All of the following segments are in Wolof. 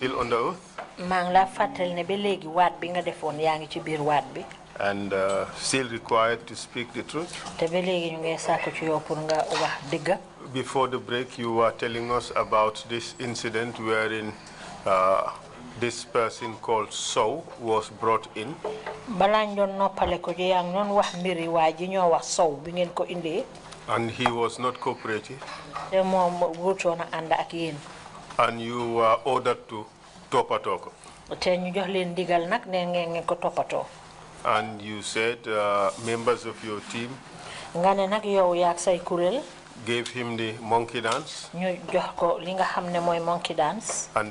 Still on the oath? And still required to speak the truth? Before the break, you were telling us about this incident wherein this person called So was brought in. And he was not cooperative. And you were ordered to Topatoko. And you said members of your team gave him the monkey dance and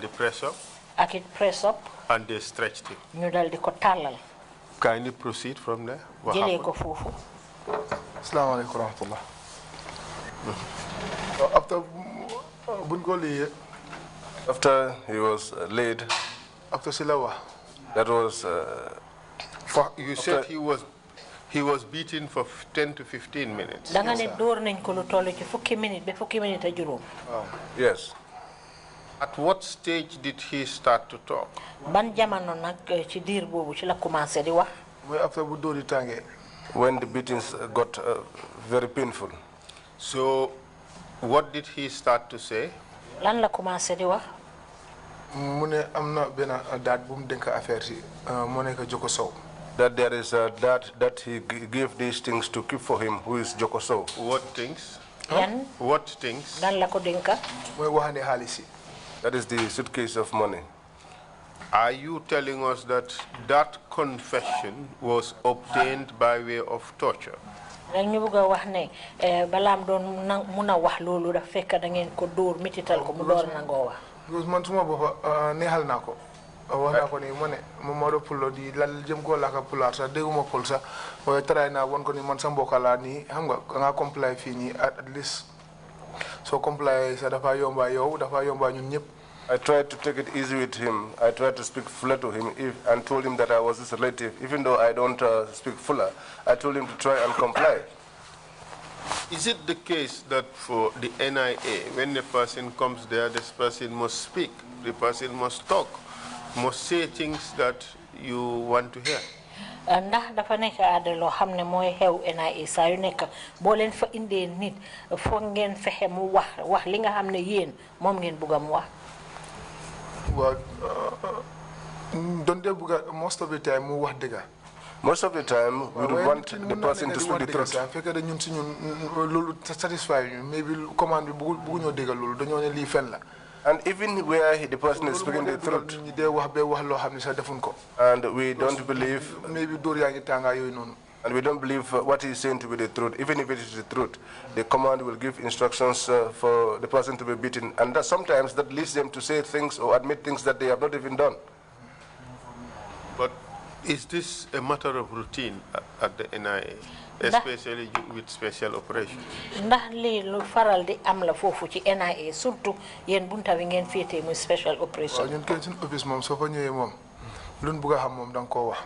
the press up and they stretched him. Kindly proceed from there. What happened? Assalamu alaikum warahmatullah. After he was laid, after Silawa, that was. You said he was beaten for 10 to 15 minutes. Yes. At what stage did he start to talk? When the beatings got very painful. So, what did he start to say? That there is a dad that he gave these things to keep for him, who is Jokoso. What things? Huh? What things? That is the suitcase of money. Are you telling us that that confession was obtained by way of torture? Because man suma bofa nehal nako wana ko ni mané momodo pullo di lal jëm ko la ka pular sa deguma pul sa o tray na won ko ni man sa mbokala ni xam nga comply fini at least so comply sa dafa yomba yow dafa yomba ñun ñep. I tried to take it easy with him. I tried to speak fuller to him and told him that I was his relative. Even though I don't speak fuller, I told him to try and comply. Is it the case that for the NIA, when the person comes there, this person must speak, the person must talk, must say things that you want to hear? Ndax dafa nek ada lo xamne moy xew NIA sa yu nek bo len fa indé nit fo ngeen fexé mu wax li nga xamne yeen mom ngeen bëgga mu wax. Don't they most of the time mu wax dëgga. Most of the time, we would want the person to speak the truth. And even where the person is speaking the truth, and we don't believe, and we don't believe what he's saying to be the truth, even if it is the truth, the command will give instructions for the person to be beaten, and that sometimes that leads them to say things or admit things that they have not even done. But is this a matter of routine at the NIA, especially with special operations? Ndax li lu faral di am la fofu ci NIA surtout yeen bunta wi ngeen fété muy special operation. Ñun kenn sun office mom so fa ñëwé mom luñ bëgga xam mom dang ko wax.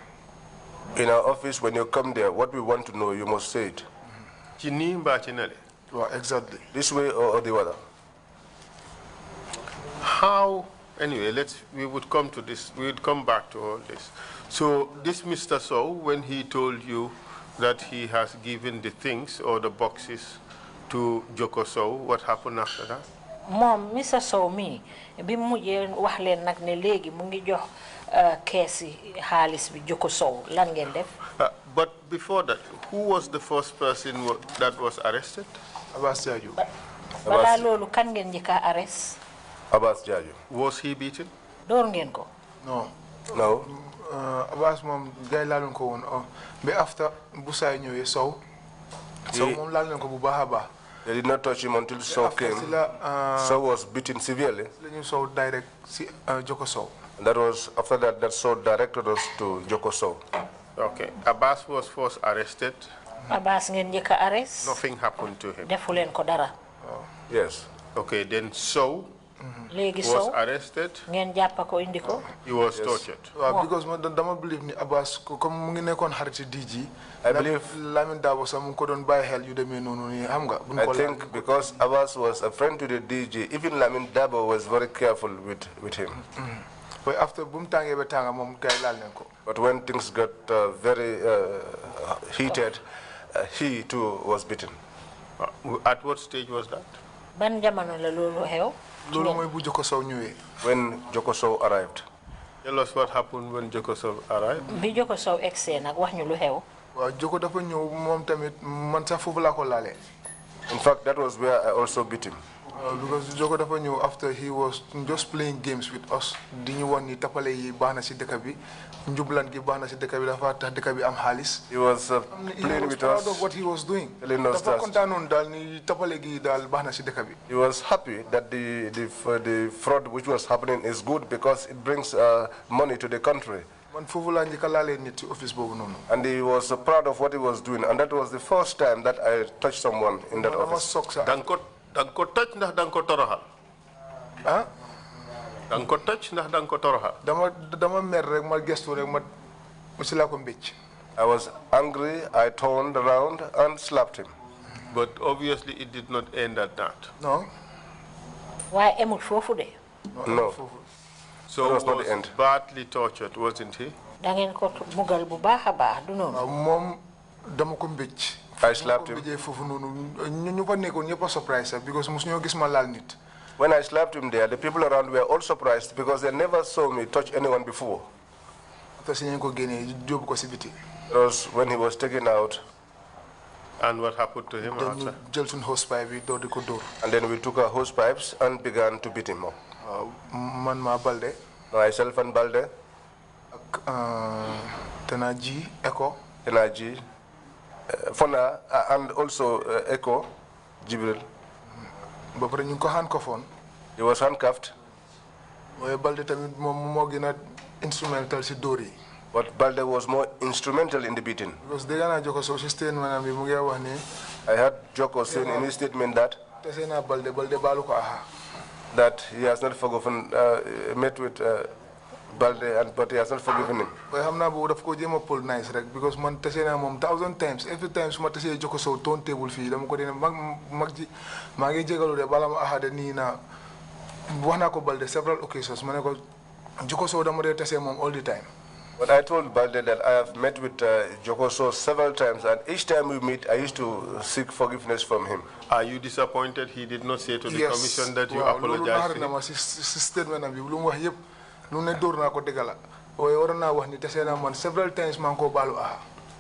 In our office, when you come there, what we want to know, you must say it. Ci ni mba ci nalé. Exactly. This way or the other. How? Anyway, we would come to this. We would come back to all this. So this Mr. So, when he told you that he has given the things or the boxes to Joko So, what happened after that? Mom, Mr. So mi bi mujjé wax len nak ne légui mu ngi jox caisse xaliss bi Joko So lan ngeen def? But before that, who was the first person that was arrested? Abbas Jaju. Bala lolu kan ngeen ñika arrest? Abbas Jaju. Was he beaten? Door ngeen ko? No. No. Abbas mom gay la ko won be after Busay ñëwé So mom la ko bu baaxa baax. They did not touch him until So came. So was beaten severely. So direct Joko So. And that was after that So directed us to Joko So. Okay. Abbas was first arrested. Abbas ngeen ñika arrest? Nothing happened to him. Defu len ko dara. Yes. Okay, then So was arrested. He was tortured. Because I don't believe ni Abbas comme mu ngi nekkon xarit DG. I believe Lamin Dabo sam ko don baye xel yu demé nonu ni xam nga. I think because Abbas was a friend to the DG, even Lamin Dabo was very careful with him. But after boom tange betanga mom kay lal nenko. But when things got very heated, he too was beaten. At what stage was that? Ban jamono la lolu xew? Lolu moy bu Joko Sow ñëwé. When Joko Sow arrived. Tell us what happened when Joko Sow arrived. Bi Joko Sow exé nak wax ñu lu xew. Wa Joko dafa ñëw mom tamit man sax fofu la ko lalé. In fact, that was where I also beat him. Because Joko dafa ñëw after he was just playing games with us. Di ñu won ni tapalé yi baxna ci dëkk bi. Njublan gi baxna ci dëkk bi dafa tax dëkk bi am xaalis. He was playing with us. Proud of what he was doing. Dafa kontanon dal ni tapalé gi dal baxna ci dëkk bi. He was happy that the fraud which was happening is good because it brings money to the country. Man fofu la ñika lalé nit ci office bobu nonu. And he was proud of what he was doing, and that was the first time that I touched someone in that office. Dang ko touch ndax dang ko toroxal. Ah? Dang ko touch ndax dang ko toroxal. Dama mer rek ma gestu rek ma musila ko mbecc. I was angry, I turned around and slapped him. But obviously it did not end at that. No. Why emut fofu de? No. So that was not was the end. badly tortured, wasn't he? Da ngeen ko mugal bu baaxa baax du non. Mom dama ko mbecc. I slapped him. Because when I slapped him there, the people around were all surprised because they never saw me touch anyone before. It was when he was taken out. And what happened to him after? And then we took our hose pipes and began to beat him up. Myself and Balde. Tenaji, Echo. Tenaji. Fona and also Echo, Jibril. He was handcuffed. But Balde was more instrumental in the beating. Because I heard Joko saying in his statement that he has not forgiven, met with Balde, but he has not forgiven him. Because man tesena mom 1,000 times. Every time suma tese Joko Sow turn table fi dama ko dina magji magi jegalu de bala ma ahade ni na wana ko Balde several occasions mané ko Joko Sow dama de tese mom all the time. But I told Balde that I have met with Joko Sow several times, and each time we meet, I used to seek forgiveness from him. Are you disappointed he did not say to the commission that you apologize to him? Several times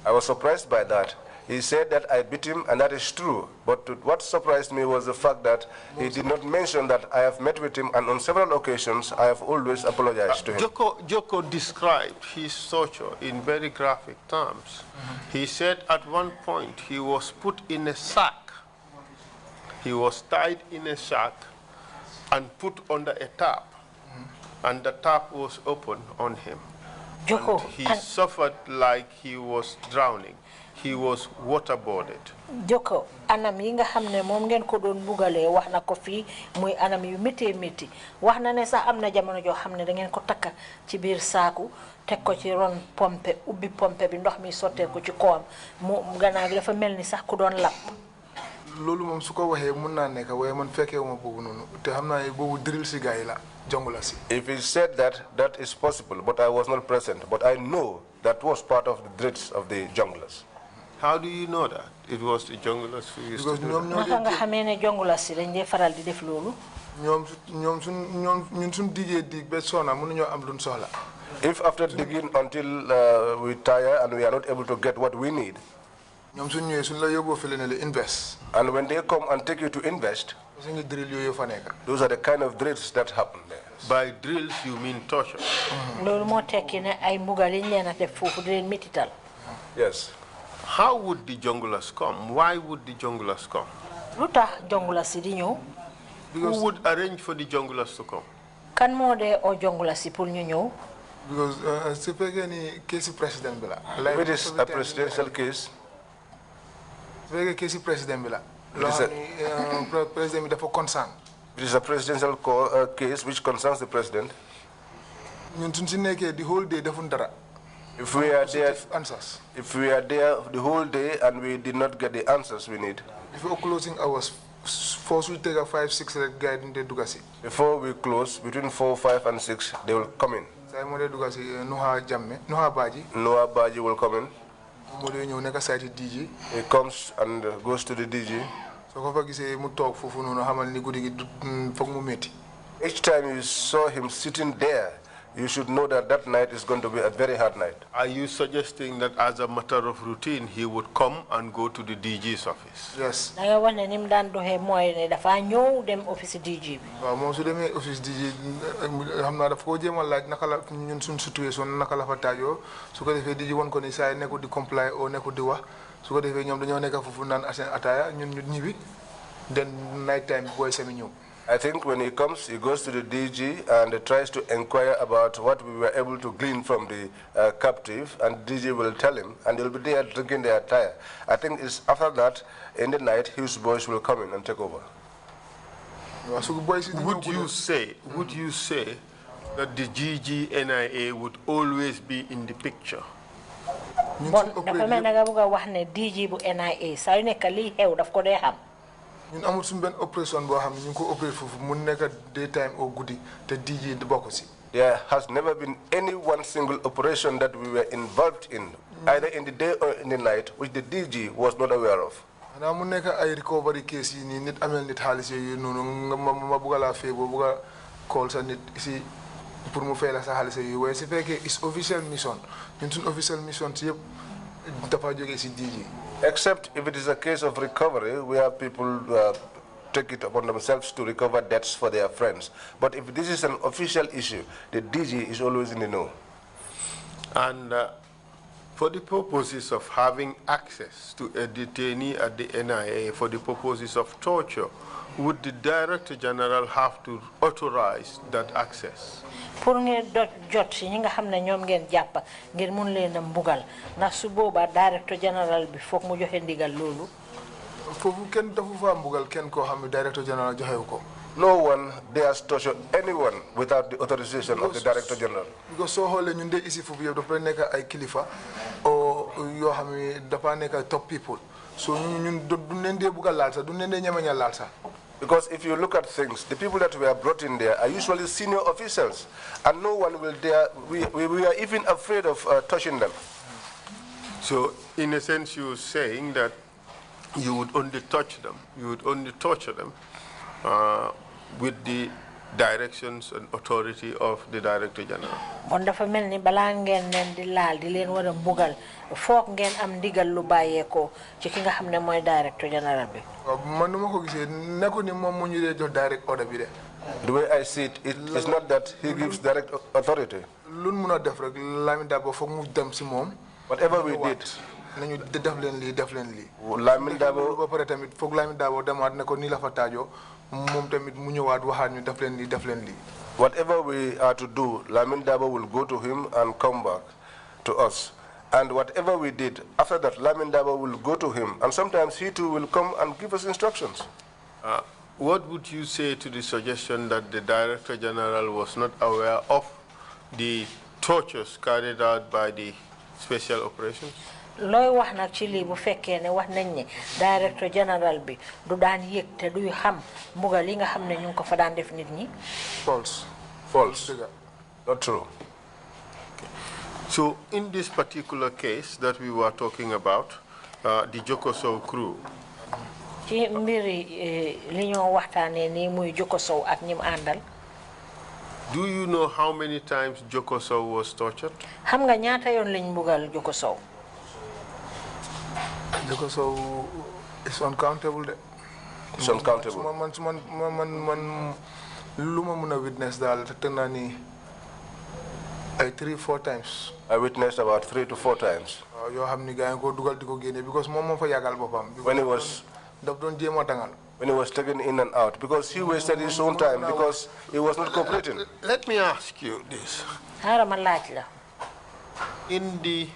I was surprised by that. He said that I beat him, and that is true. But what surprised me was the fact that he did not mention that I have met with him, and on several occasions I have always apologized to him. Joko described his torture in very graphic terms. He said at one point he was put in a sack. He was tied in a sack and put under a tap, and the tap was open on him. Joko, and he suffered like he was drowning. He was waterboarded. Joko, anam yi nga xamne mom ngeen ko doon bugale wax na ko fi muy anam yu métti métti wax na ne sax amna jamono jo xamne da ngeen ko takka ci biir saaku tek ko ci ron pompe ubbi pompe bi ndox mi soté ko ci koom mu gannaaw gi dafa melni sax ku doon lap lolu mom su ko waxe mën na nek waye man fekkewuma bobu nonu te xamna ay bobu drill ci gaay la jongula ci. If he said that, that is possible, but I was not present. But I know that was part of the drills of the junglers. How do you know that it was the junglers who used to do that? Naka nga xamé ne jongulas ci dañ dé faral di def lolu ñun sun DJ dig be sona mënu ñoo am luñ soxla. If after digging until we tire and we are not able to get what we need, ñom sun ñëwé sun la yobbo fi leen invest. And when they come and take you to invest, those are the kind of drills that happen there. By drills you mean torture. Lolu mo tekki ne ay mbugal yi ñena def fofu di leen metital. Yes. How would the junglers come? Why would the junglers come? Lutax junglers di ñew? Who would arrange for the junglers to come? Kan mo de o junglers pour ñu ñew? Because c'est pas any case president bi la. It is a presidential case. C'est case president bi la. President dafa concern. It is a presidential case which concerns the president. Ñun suñ ci nekké the whole day defun dara. If we are there, answers. If we are there the whole day and we did not get the answers we need. Before closing hours force we take a 5, 6 guide in the Dugasi. Before we close, between 4, 5, and 6, they will come in. Noah Baji will come in. He comes and goes to the DG. Each time you saw him sitting there, you should know that that night is going to be a very hard night. Are you suggesting that as a matter of routine, he would come and go to the DG's office? Yes. Office DG. Office DG, I'm not a 4 like Nakala situation, Nakala Fatayo, so if DG one can say Neko to comply or Neko Dua, so if you know Neka Fufunan as an attire, you then nighttime boys seminyo. I think when he comes, he goes to the DG and tries to inquire about what we were able to glean from the captive, and DG will tell him, and he'll be there drinking their attire. I think it's after that, in the night, his boys will come in and take over. Would you say that the GGNIA would always be in the picture? ñun amul suñu ben opération bo xam ñu ko opéré fofu mu nekk daytime or guddi te DJ di bokk ci. There has never been any one single operation that we were involved in, either in the day or in the night, which the DG was not aware of. Na mu nekk ay recovery case yi ni nit amel nit xaliss yu nonu ma bugala fee bo buga call sa nit ci pour mu fay la sa xaliss yu way ci fekke is official mission ñun suñu official mission ci yépp dafa joggé ci DG. Except if it is a case of recovery, where people take it upon themselves to recover debts for their friends. But if this is an official issue, the DG is always in the know. And for the purposes of having access to a detainee at the NIA, for the purposes of torture, would the Director General have to authorize that access? Pour ngeen jot ci ñi nga xamne ñom ngeen japp ngir mun leen mbugal na su boba Director General bi fokk mu joxe ndigal lolu fofu ken dafa fa mbugal ken ko xamne Director General joxewu ko. No one dares torture anyone without the authorization of the Director General. Because so xolé ñun de ici fofu yeb dafa nek ay kilifa o yo xamne dafa nek top people so ñun du leen dé bugal laal sa du leen dé ñamañal laal sa. Because if you look at things, the people that were brought in there are usually senior officials, and no one will dare, we are even afraid of touching them. So, in a sense, you're saying that you would only touch them, you would only torture them with the directions and authority of the Director General. On dafa melni bala ngeen len di laal di len wara mbugal fokk ngeen am digal lu bayeko ci ki nga xamne moy Director General bi. Man numa ko gisee neko ni mom mo ñu dé jox direct order bi dé. The way I see it, it is not that he gives direct authority. Luñ mëna def rek Lamine Dabo fokk mu dem ci mom. Whatever we did, nañu def len li. Lamine Dabo ba paré tamit fokk Lamine Dabo demat ne ko ni la fa tajo. Whatever we are to do, Lamine Dabo will go to him and come back to us. And whatever we did, after that, Lamine Dabo will go to him. And sometimes he too will come and give us instructions. What would you say to the suggestion that the Director General was not aware of the tortures carried out by the special operations? Loy wax nak ci li bu fekke ne wax nañ ne Director General bi du daan yek te duy xam mbugal li nga xam ne ñu ko fa daan def nit ñi. False. Not true. So in this particular case that we were talking about, the Jokosow crew, ci mbiri li ñoo waxtaane ni muy Jokosow ak ñim àndal. Do you know how many times Jokosow was tortured? Xam nga ñaata yoon lañ mbugal Jokosow? Because it's uncountable. It's uncountable. Man, luma muna witness dal tenani 3-4 times. I witnessed about 3 to 4 times. You have ni guy go dugal diko gene because mom fa yagal bopam. When he was taken in and out, because he wasted his own time because he was not cooperating. Let me ask you this. In the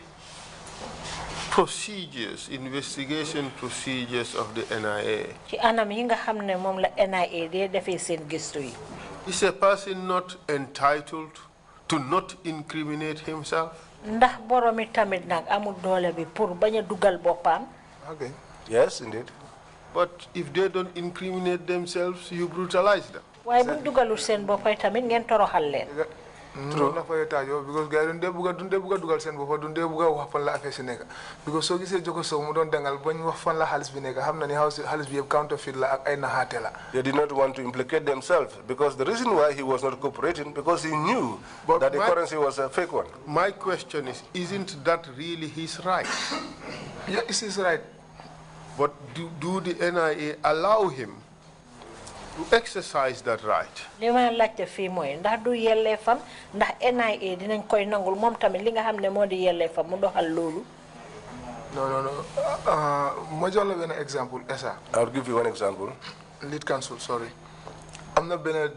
procedures, investigation procedures of the NIA, is a person not entitled to not incriminate himself? Okay. Yes, indeed. But if they don't incriminate themselves, you brutalize them. Why buñ dugalul seen boppay tamit ngeen toroxal leen. True. Because guys don't buga dugal sen bopa don't buga wax fan la affaire si nekk because so gisee Joko Sow mu doon dangal bañ wax fan la xaalis bi nekk xam na ni xaalis bi yëpp counterfeit la ak ay naxaate la. They did not want to implicate themselves because the reason why he was not cooperating because he knew that the currency was a fake one. My question is, isn't that really his right? Yeah, it's his right. But do the NIA allow him to exercise that right? li ma laajte fii mooy ndax du yelleefam ndax NIA dinañ koy nangul moom tamit li nga xam ne moo di yelleefam mu doxal loolu. No. Ma jox la benn exemple esa. I'll give you one example. Lead counsel, sorry. am na benn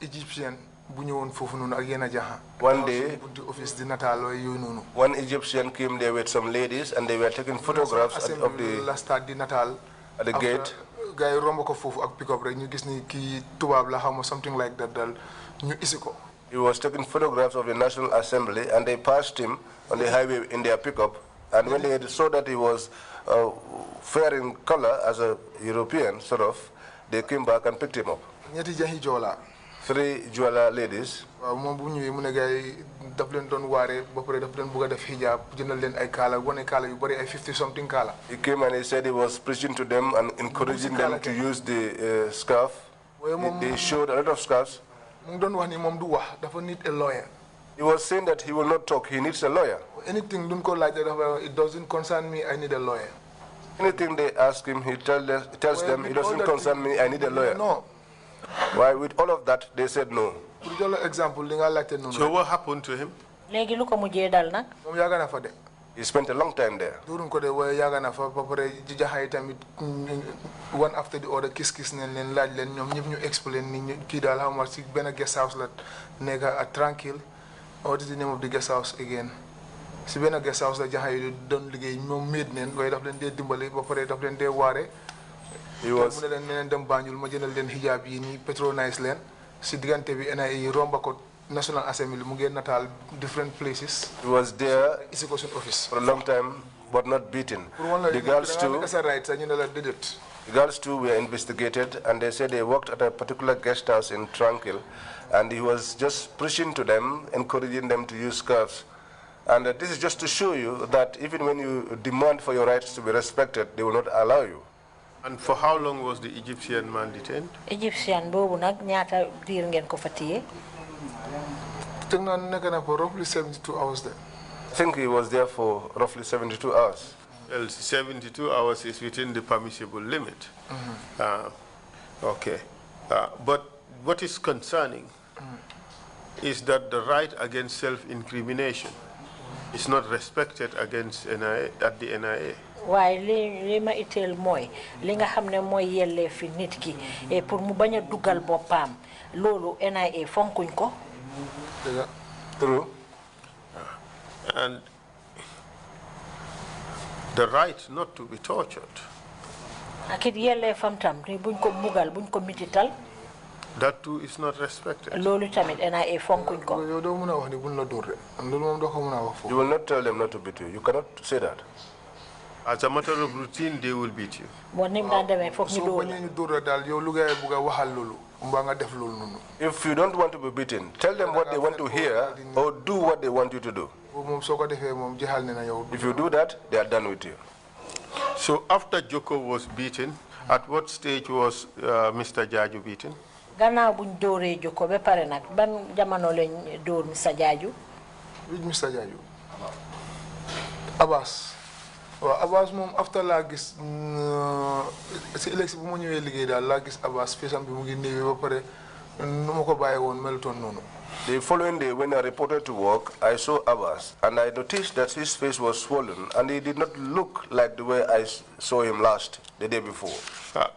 Egyptian bu ñëwoon foofu noonu ak yenn jaxa. One day, office di nataaloo yooyu noonu. one Egyptian came there with some ladies and they were taking photographs of the la stade di nataal. at the gate. Guy romb ko foofu ak pick up rek ñu gis ni kii tubaab la xam something like that dal ñu isi ko. He was taking photographs of the National Assembly and they passed him on the highway in their pickup. And when they saw that he was fair in color as a European, sort of, they came back and picked him up. ñetti jaxi joola. 3 Juala ladies. waaw moom bu ñëwee mu ne gars yi daf leen doon waare ba pare daf leen bëgg a def hijab jëndal leen ay kaala wane kaala yu bari ay 50 something kaala. He came and he said he was preaching to them and encouraging them to use the scarf. They showed a lot of scarves. mu ngi doon wax ni moom du wax dafa need a lawyer. He was saying that he will not talk, he needs a lawyer. Anything duñ ko laaj dafa it doesn't concern me, I need a lawyer. Anything they ask him, he tells them, it doesn't concern me, I need a lawyer. No. Why, with all of that, they said no. So what happened to him? He spent a long time there. One after the other, kiss nen laaj len ñom ñep ñu explain ni ki dal how much ben guest house la nega tranquil. What is the name of the guest house again? Si ben guest house la jaxay don liggéey ñom med nen way daf len dé dimbali ba paré daf len dé waré. He was mu ne len dem Banjul ma jëndal len hijab yi ni patronize len si digante bi NIA romba ko National Assembly mu ngeen natal different places. He was there office for a long time but not beaten. The girls too were investigated and they said they worked at a particular guest house in Tranquil and he was just preaching to them, encouraging them to use scarves. And this is just to show you that even when you demand for your rights to be respected, they will not allow you. And for how long was the Egyptian man detained? Egyptian bobu nak ñaata dir ngeen ko fa tiyé? For roughly 72 hours there. I think he was there for roughly 72 hours. Well, 72 hours is within the permissible limit. Okay. But what is concerning is that the right against self-incrimination is not respected against NIA, at the NIA. Why li ma itel moy li nga xamne moy yelle fi nit ki et pour mu baña duggal bopam lolu NIA fonkuñ ko. True. And the right not to be tortured. Akit yelle fam tam buñ ko bugal buñ ko mitital. That too is not respected. Lolu tamit NIA fonkuñ ko. Yow do mëna wax ni buñ la dóor am lolu mom do ko mëna wax fofu. You will not tell them not to beat you. You cannot say that. As a matter of routine, they will beat you. If you don't want to be beaten, tell them what they want to hear or do what they want you to do. If you do that, they are done with you. So after Joko was beaten, at what stage was Mr. Jaju beaten? Gannaaw buñ dooree Joko ba pare nak ban jamono lañ door Mr. Jaju? Which Mr. Jaju? Abbas. Well, Abbas mom after la gis ci election bu mo ñëwé liggéey dal la gis Abbas fesam bi mu ngi néwé ba paré nu ko bayé won melton nonu. The following day when I reported to work, I saw Abbas and I noticed that his face was swollen and he did not look like the way I saw him last the day before.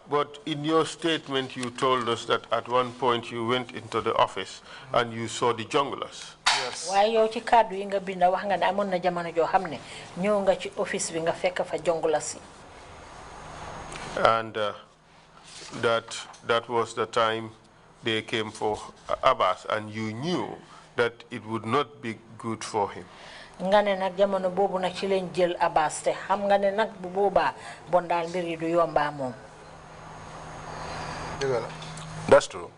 But in your statement you told us that at one point you went into the office and you saw the junglers. Yes. Why yow ci cadre yi nga binda wax nga ne amon na jamono jo xamne ñew nga ci office bi nga fekk fa jongulasi. And that was the time they came for Abbas and you knew that it would not be good for him. nga ne nag jamono boobu nag ci leen jël Abbas te xam nga ne nag bu boobaa bon daal mbir yi du yomba moom. That's true.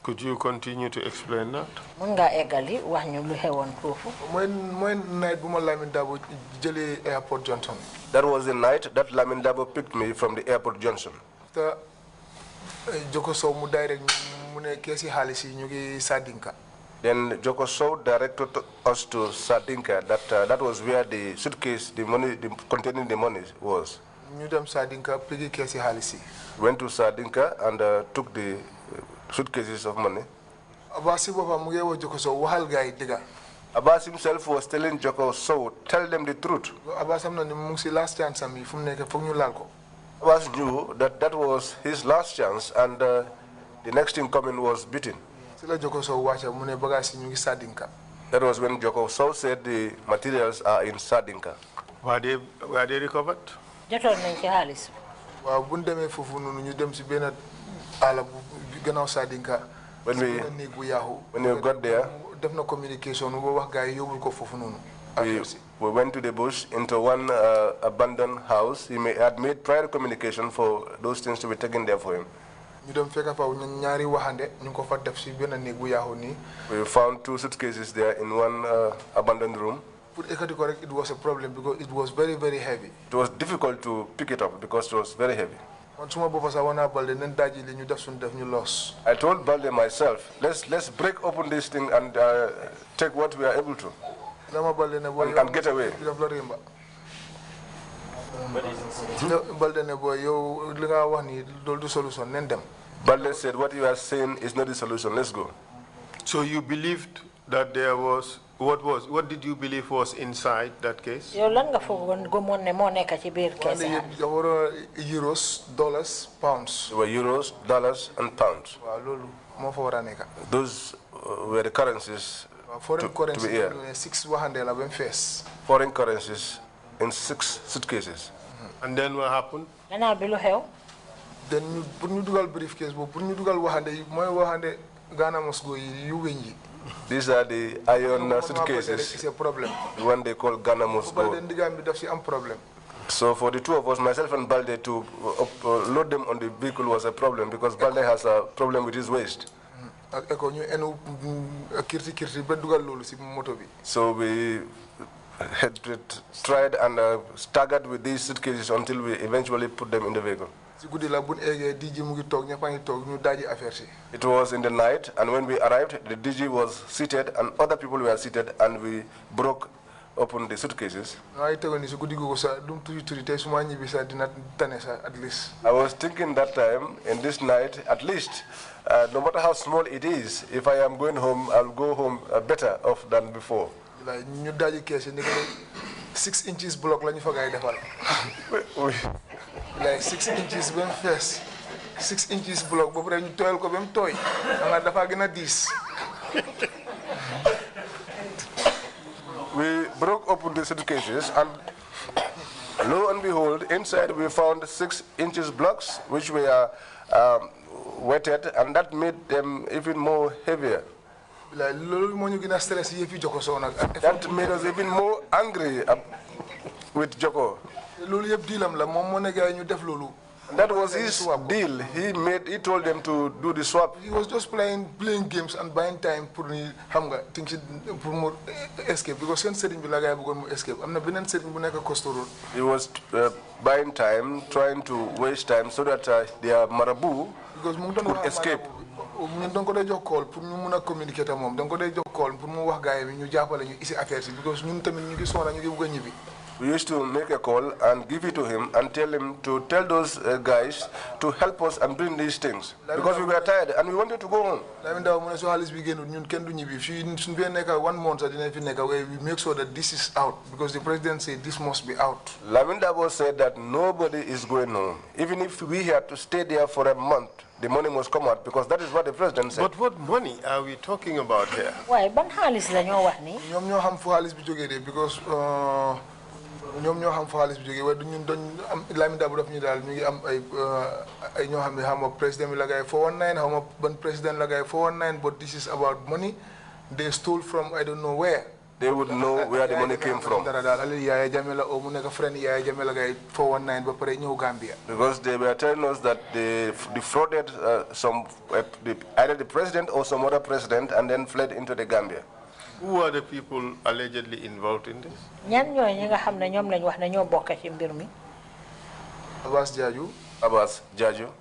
Could you continue to explain that? Mun nga eggali wax ñu lu xewoon foofu. mooy night bu ma Lamin Dabo jëlee airport Johnson. That was the night that Lamin Dabo picked me from the airport Johnson. te Joko Sow mu direct mu ne keesi xaalis yi ñu ngi Sadinka. Then Joko Sow directed us to Sadinka. That was where the suitcase, the money, containing the money was. ñu dem Sadinka pigi keesi xaalis yi. Went to Sadinka and took the suitcases of money. Abbas himself was telling Joko Sow, tell them the truth. Abbas knew that that was his last chance, and the next thing coming was beating. That was when Joko Sow said the materials are in Sadinka. Were they recovered? When we got there, we went to the bush into one abandoned house. He had made prior communication for those things to be taken there for him. We found 2 suitcases there in one abandoned room. It was a problem because it was very, very heavy. It was difficult to pick it up because it was very heavy. I told Balde myself, let's break open this thing and take what we are able to and get away. Balde said, what you are saying is not the solution, let's go. So you believed that there was, what did you believe was inside that case? Euros, dollars, pounds. There were euros, dollars, and pounds. Those were the currencies foreign currencies to be here. 6 Foreign currencies in 6 suitcases. And then what happened? Then you do briefcase, but you do Ghana must go These are the iron suitcases. It's a problem. The one they call Ghana must go. So for the 2 of us, myself and Balde, to load them on the vehicle was a problem because Balde has a problem with his waist. So we had tried and staggered with these suitcases until we eventually put them in the vehicle. It was in the night, and when we arrived, the DG was seated and other people were seated, and we broke open the suitcases. I was thinking that time, in this night, at least, no matter how small it is, if I am going home, I'll go home better off than before. 6 inches block like 6 inches when first 6 inches block but you toil ko bem toy nga dafa gëna 10. We broke open the suitcases and lo and behold, inside we found 6 inches blocks which were wetted, and that made them even more heavier. That made us even more angry with Joko. That was his deal. He told them to do the swap. He was just playing games and buying time for escape because escape. He was buying time, trying to waste time so that their marabout could escape. We used to make a call and give it to him and tell him to tell those guys to help us and bring these things because we were tired and we wanted to go home. We make sure that this is out because the president said this must be out. Lamin Dabo said that nobody is going home. Even if we had to stay there for a month, the money must come out because that is what the president said. But what money are we talking about here? Why? Ban halis la ñoo wax ni. Ñom ñoo xam fu halis bi joggé dé because ñom ñoo xam fu halis bi joggé wé ñun doñ am Lamin Dabo daf ñu dal ñu ngi am ay ñoo xam ne xam président bi la gay 419 xam ban président la gay 419 but this is about money they stole from I don't know where. They would know where the money came from. Because they were telling us that they defrauded either the president or some other president and then fled into the Gambia. Who are the people allegedly involved in this? Abbas Jaju. Abbas Jaju.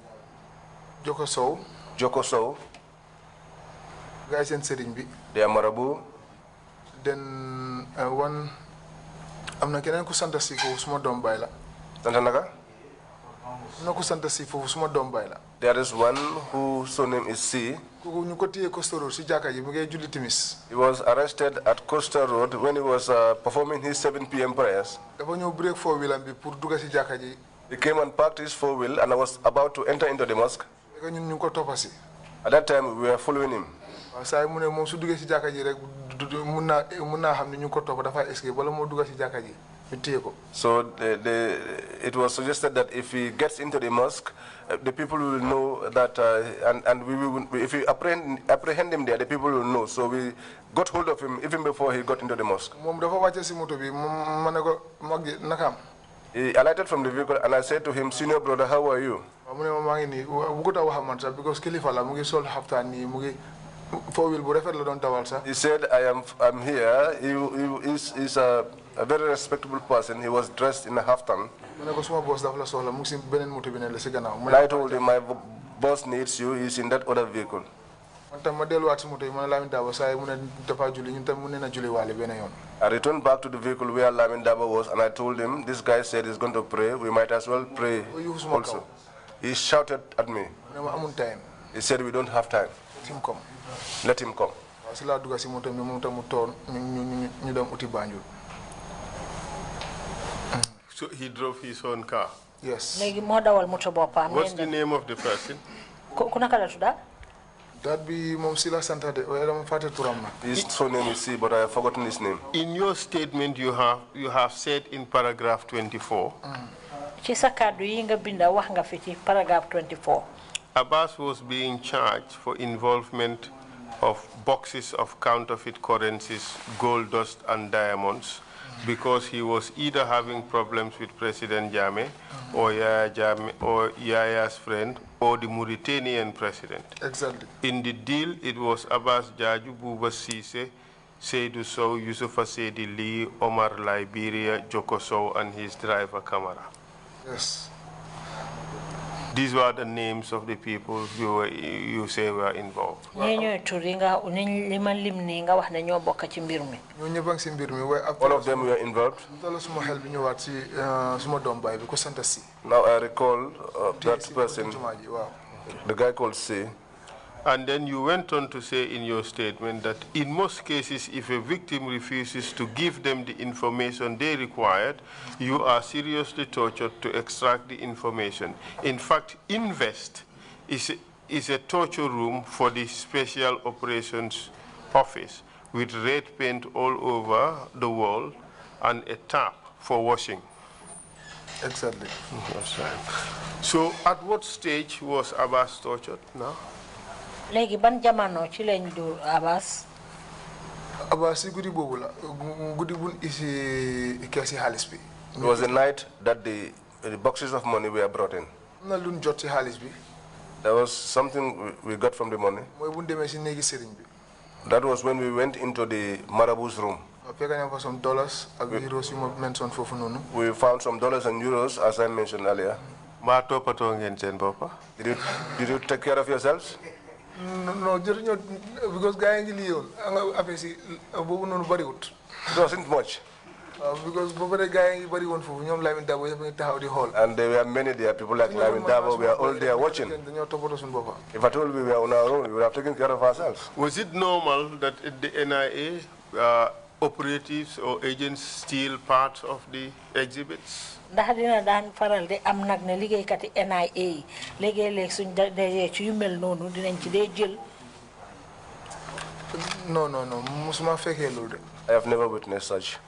Joko Sow. Joko Sow. Guys in Serimbi. They are Marabu. Then one amna kenen ku santa sifo suma dom bayla. Santa naga? No ku santa sifo suma dom bayla. There is one whose surname is C. Ku ñu ko tiyé Costa Road ci jaka ji mu ngay julli timis. He was arrested at Costa Road when he was performing his 7 p.m. prayers. Dafa ñëw break four wheelam bi pour dugga ci jaka ji. He came and parked his 4-wheel and I was about to enter into the mosque. Ñun ñu ko topasi. At that time we were following him. Say mu ne mom su duggé ci jaka ji rek muna xamni ñu ko top dafa escape wala mo dugga ci jaka ji ñu tiyé ko. So it was suggested that if he gets into the mosque, the people will know that and we will, if we apprehend him there, the people will know. So we got hold of him even before he got into the mosque. Mom dafa wacce ci moto bi mané ko maggi nakam. He alighted from the vehicle and I said to him, "Senior brother, how are you?" Because kilifa la mu ngi sol haftan ni mu ngi he said, I'm here. He is a very respectable person. He was dressed in a haftan. I told him, my boss needs you. He's in that other vehicle. I returned back to the vehicle where Lamin Daba was and I told him, this guy said he's going to pray. We might as well pray also. He shouted at me. He said, we don't have time. Let him come. So he drove his own car? Yes. What's the name of the person? That be Momsila Santa de his surname is C, but I have forgotten his name. In your statement you have said in paragraph 24. Paragraph 24. Abbas was being charged for involvement of boxes of counterfeit currencies, gold dust and diamonds because he was either having problems with President Jammeh or Yaya's friend or the Mauritanian president. Exactly. In the deal, it was Abbas Jaju, Buba Sise, Seydou Sow, Yusufa Seydi Lee, Omar Liberia, Joko Sow, and his driver Kamara. Yes. These were the names of the people you say were involved. All of them were involved. Now I recall that person, the guy called C. And then you went on to say in your statement that in most cases, if a victim refuses to give them the information they required, you are seriously tortured to extract the information. In fact, Invest is a torture room for the Special Operations Office with red paint all over the wall and a tap for washing. Exactly. That's right. So at what stage was Abbas tortured now? Legi ban jamano ci lañ do Abbas gudi bobu la gudi bun isi kessi halis bi. It was the night that the boxes of money were brought in. Na luñ jot ci halis bi. There was something we got from the money. Moy buñ démé ci négi sëriñ bi. That was when we went into the Marabu's room. Some dollars and euros you mentioned fofu nonu. We found some dollars and euros as I mentioned earlier. Did you take care of yourselves? No, because guy It wasn't much. Because guy and there were many there, people like Lamin Dabo, we are all there watching. If I told you we were on our own, we would have taken care of ourselves. Was it normal that the NIA operatives or agents steal parts of the exhibits? ndax dina daan faral di am nag ne liggéeykati NIA léegi-léeg suñ dajee ci yu mel noonu dinañ ci dee jël. No, musuma fekkee loolu de. I have never witnessed such.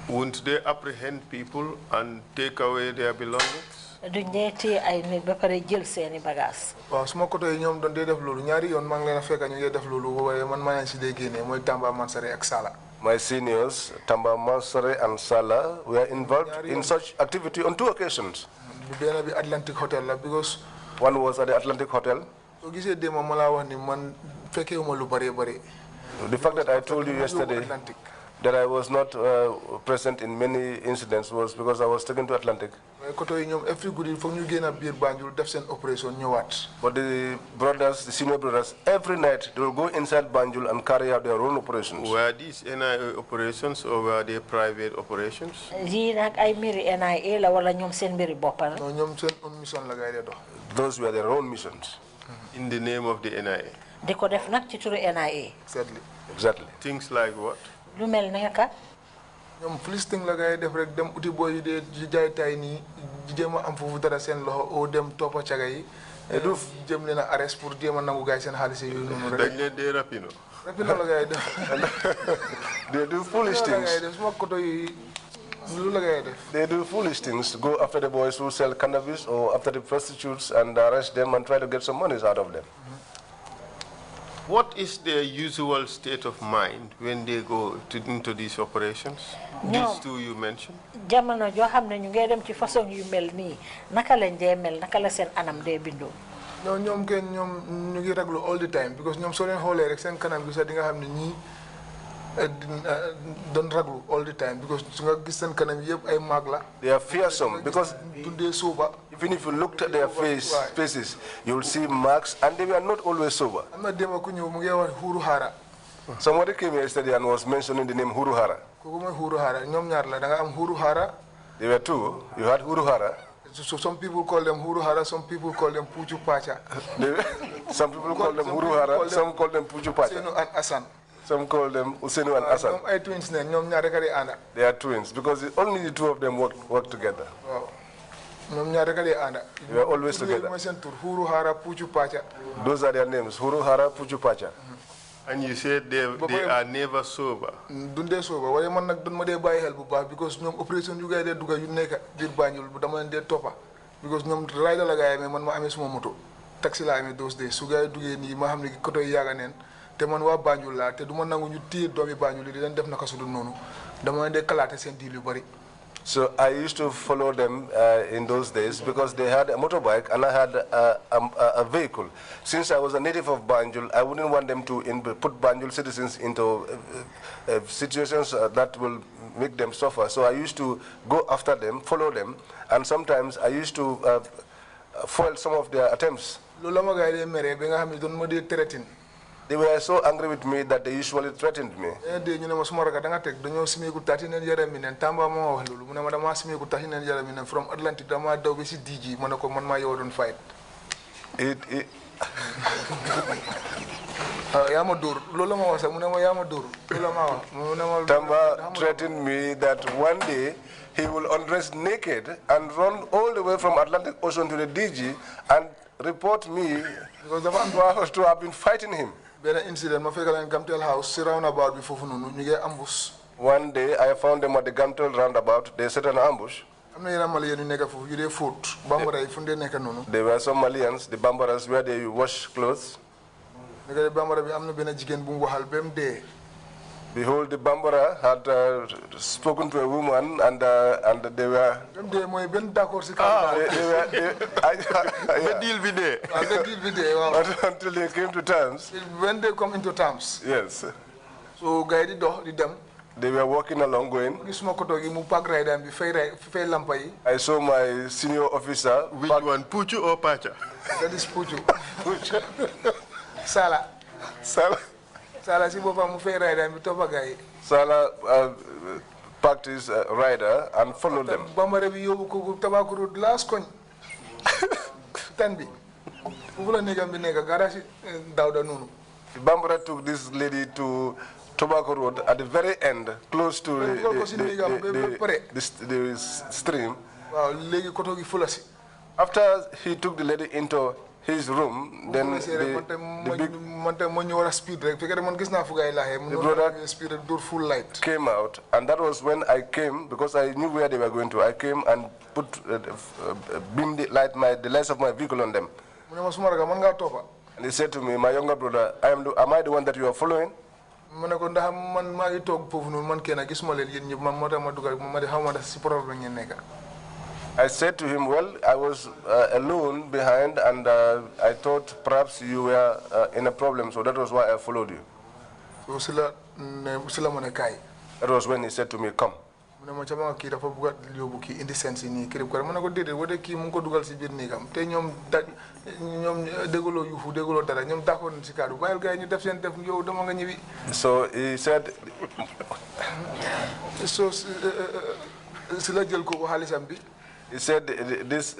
Wouldn't they apprehend people and take away their belongings? duñ dee téye ay nit ba pare jël seeni bagage. waaw suma koto yi ñoom doon dee def loolu ñaari yoon maa ngi leen a fekk ñu ngi def loolu waaye man maa leen si dee génnee mooy Tamba Mansare ak Sala. My seniors, Tamba Mansare and Sala, were involved in such activity on 2 occasions. benn bi Atlantic Hotel la because. One was at the Atlantic Hotel. So gisee démb ma laa wax ni man fekkewuma lu bari bari. The fact that I told you yesterday that I was not present in many incidents was because I was taken to Atlantic. Koto yi ñoom every guddi foog ñu génn biir Banjul def seen opération ñëwaat. But the brothers, the senior brothers, every night they will go inside Banjul and carry out their own operations. Were these NIA operations or were they private operations? Yii nag ay mbiri NIA la wala ñoom seen mbiri bopp la. Non ñoom seen own mission la gaay dee dox. Those were their own missions. In the name of the NIA? Di ko def nag ci turu NIA. Exactly. Things like what? Lu mel ne ka. ñoom flisting la gaay def rek dem uti boy yi dee jaay tay nii jéem a am foofu dara seen loxo oo dem toppa caga yi. du jëm leen a arrest pour jéem a nangu gaay seen xaalis yooyu noonu rek. dañ leen dee rapino. Rapino la gaay def. They do foolish things. suma koto yi lu la gaay def. They do foolish things. Go after the boys who sell cannabis or after the prostitutes and arrest them and try to get some monies out of them. What is their usual state of mind when they go into these operations? These two you mentioned? Jamono joo xam ne ñu ngi dem ci façon yu mel nii naka lañ dee mel naka la seen anam dee bindoo. ñoom kenn ñoom ñu ngi raglu all the time because ñoom soo leen xoolee rek seen kanam gi sax di nga xam ne ñii doon raglu all the time because su nga gis seen kanam yëpp ay maag la. They are fearsome because dundee soba. Even if you looked at their faces, you will see marks, and they were not always sober. Somebody came yesterday and was mentioning the name Huruhara. There were two. You had Huruhara. So some people call them Huruhara, some people call them Puchu Pacha. Some people call them Huruhara, some call them Puchu Pacha. Usenu and Asan. Some call them Usenu and Asan. They are twins because only the two of them work together. Wow. We are always together. Those are their names, Huruhara, Puchu Pacha. And you said they are never sober. Dunde sober. Why man nak dun ma dey baye help bu baax because ñom operation yu gaay dé duga yu nekk bir Banjul bu dama len dé topa because ñom rider la gaay mais man ma amé suma moto taxi la amé those days su gaay duggé ni ma xamné ko toy yaga nen té man wa Banjul la té duma nangu ñu téy doomi Banjul di len def naka su dul nonu dama len dé kalaté sen deal yu bari. So I used to follow them in those days because they had a motorbike and I had a vehicle. Since I was a native of Banjul, I wouldn't want them to put Banjul citizens into situations that will make them suffer. So I used to go after them, follow them, and sometimes I used to foil some of their attempts. They were so angry with me that they usually threatened me. From Atlantic, fight. Tamba threatened me that one day he will undress naked and run all the way from Atlantic Ocean to the DG and report me because to have been fighting him. Incident, Gamtel house, roundabout before ambush. One day I found them at the Gamtel roundabout. They set an ambush. There were some Malians, the Bambaras, where they wash clothes. Behold, the Bambara had spoken to a woman, and they were. Until they came to terms. When they come into terms. Yes. So, guided them. They were walking along going. I saw my senior officer. Which one, Puchu or Pacha? That is Puchu. Sala. Sala. Sala si bopa mu fay rider and topa guy. Sala packed his rider and followed them. Bambara bi yobu ko tabakuru last coin. Tanbi. Ufula nega bi nega garage Dauda nunu. Bambara took this lady to Tobacco Road at the very end, close to the stream. Wow, legi koto gi fulasi. After he took the lady into his room, then the brother came out, and that was when I came, because I knew where they were going to. I came and put beamed the lights of my vehicle on them. And he said to me, my younger brother, am I the one that you are following? I said to him, well, I was alone behind, and I thought perhaps you were in a problem, so that was why I followed you. That was when he said to me, come. So he said, he said this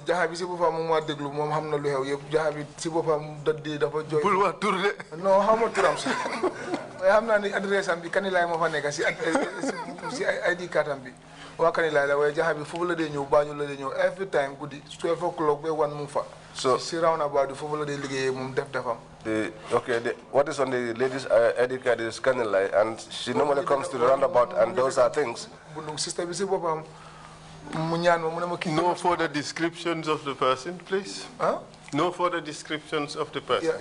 jahabi si bopam mo deglu mom xamna lu xew yeb jahabi si bopam daddi dafa joy bul wax tour de non xamna turam sax way xamna ni adresse am bi kanilay mo fa nek si ID card am bi wa kanilay la way jahabi fofu la de ñew bañu la de ñew every time gudi 12 o'clock be wan mu fa so si round about fofu la de liggéey mom def defam what is on the lady's ID card is kanilay, and she normally comes to the roundabout, and those are things. Sister bi si bopam no further descriptions of the person, please. Huh? No further descriptions of the person.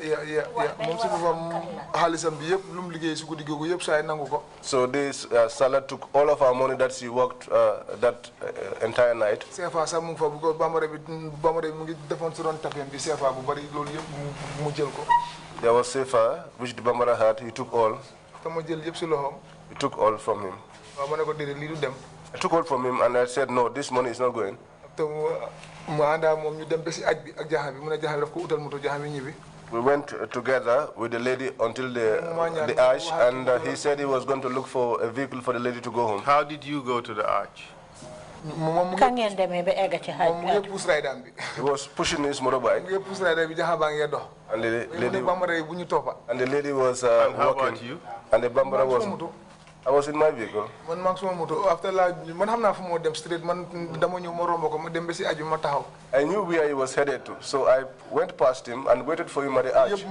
So this Salah took all of our money that she worked that entire night. There was Sefa, which the Bambara had. He took all. He took all from him. I took all from him, and I said, no, this money is not going. We went together with the lady until the arch, and he said he was going to look for a vehicle for the lady to go home. How did you go to the arch? He was pushing his motorbike, and the lady was and how walking. about you? And the Bambara was. I was in my vehicle. After I knew where he was headed to, so I went past him and waited for him at the arch.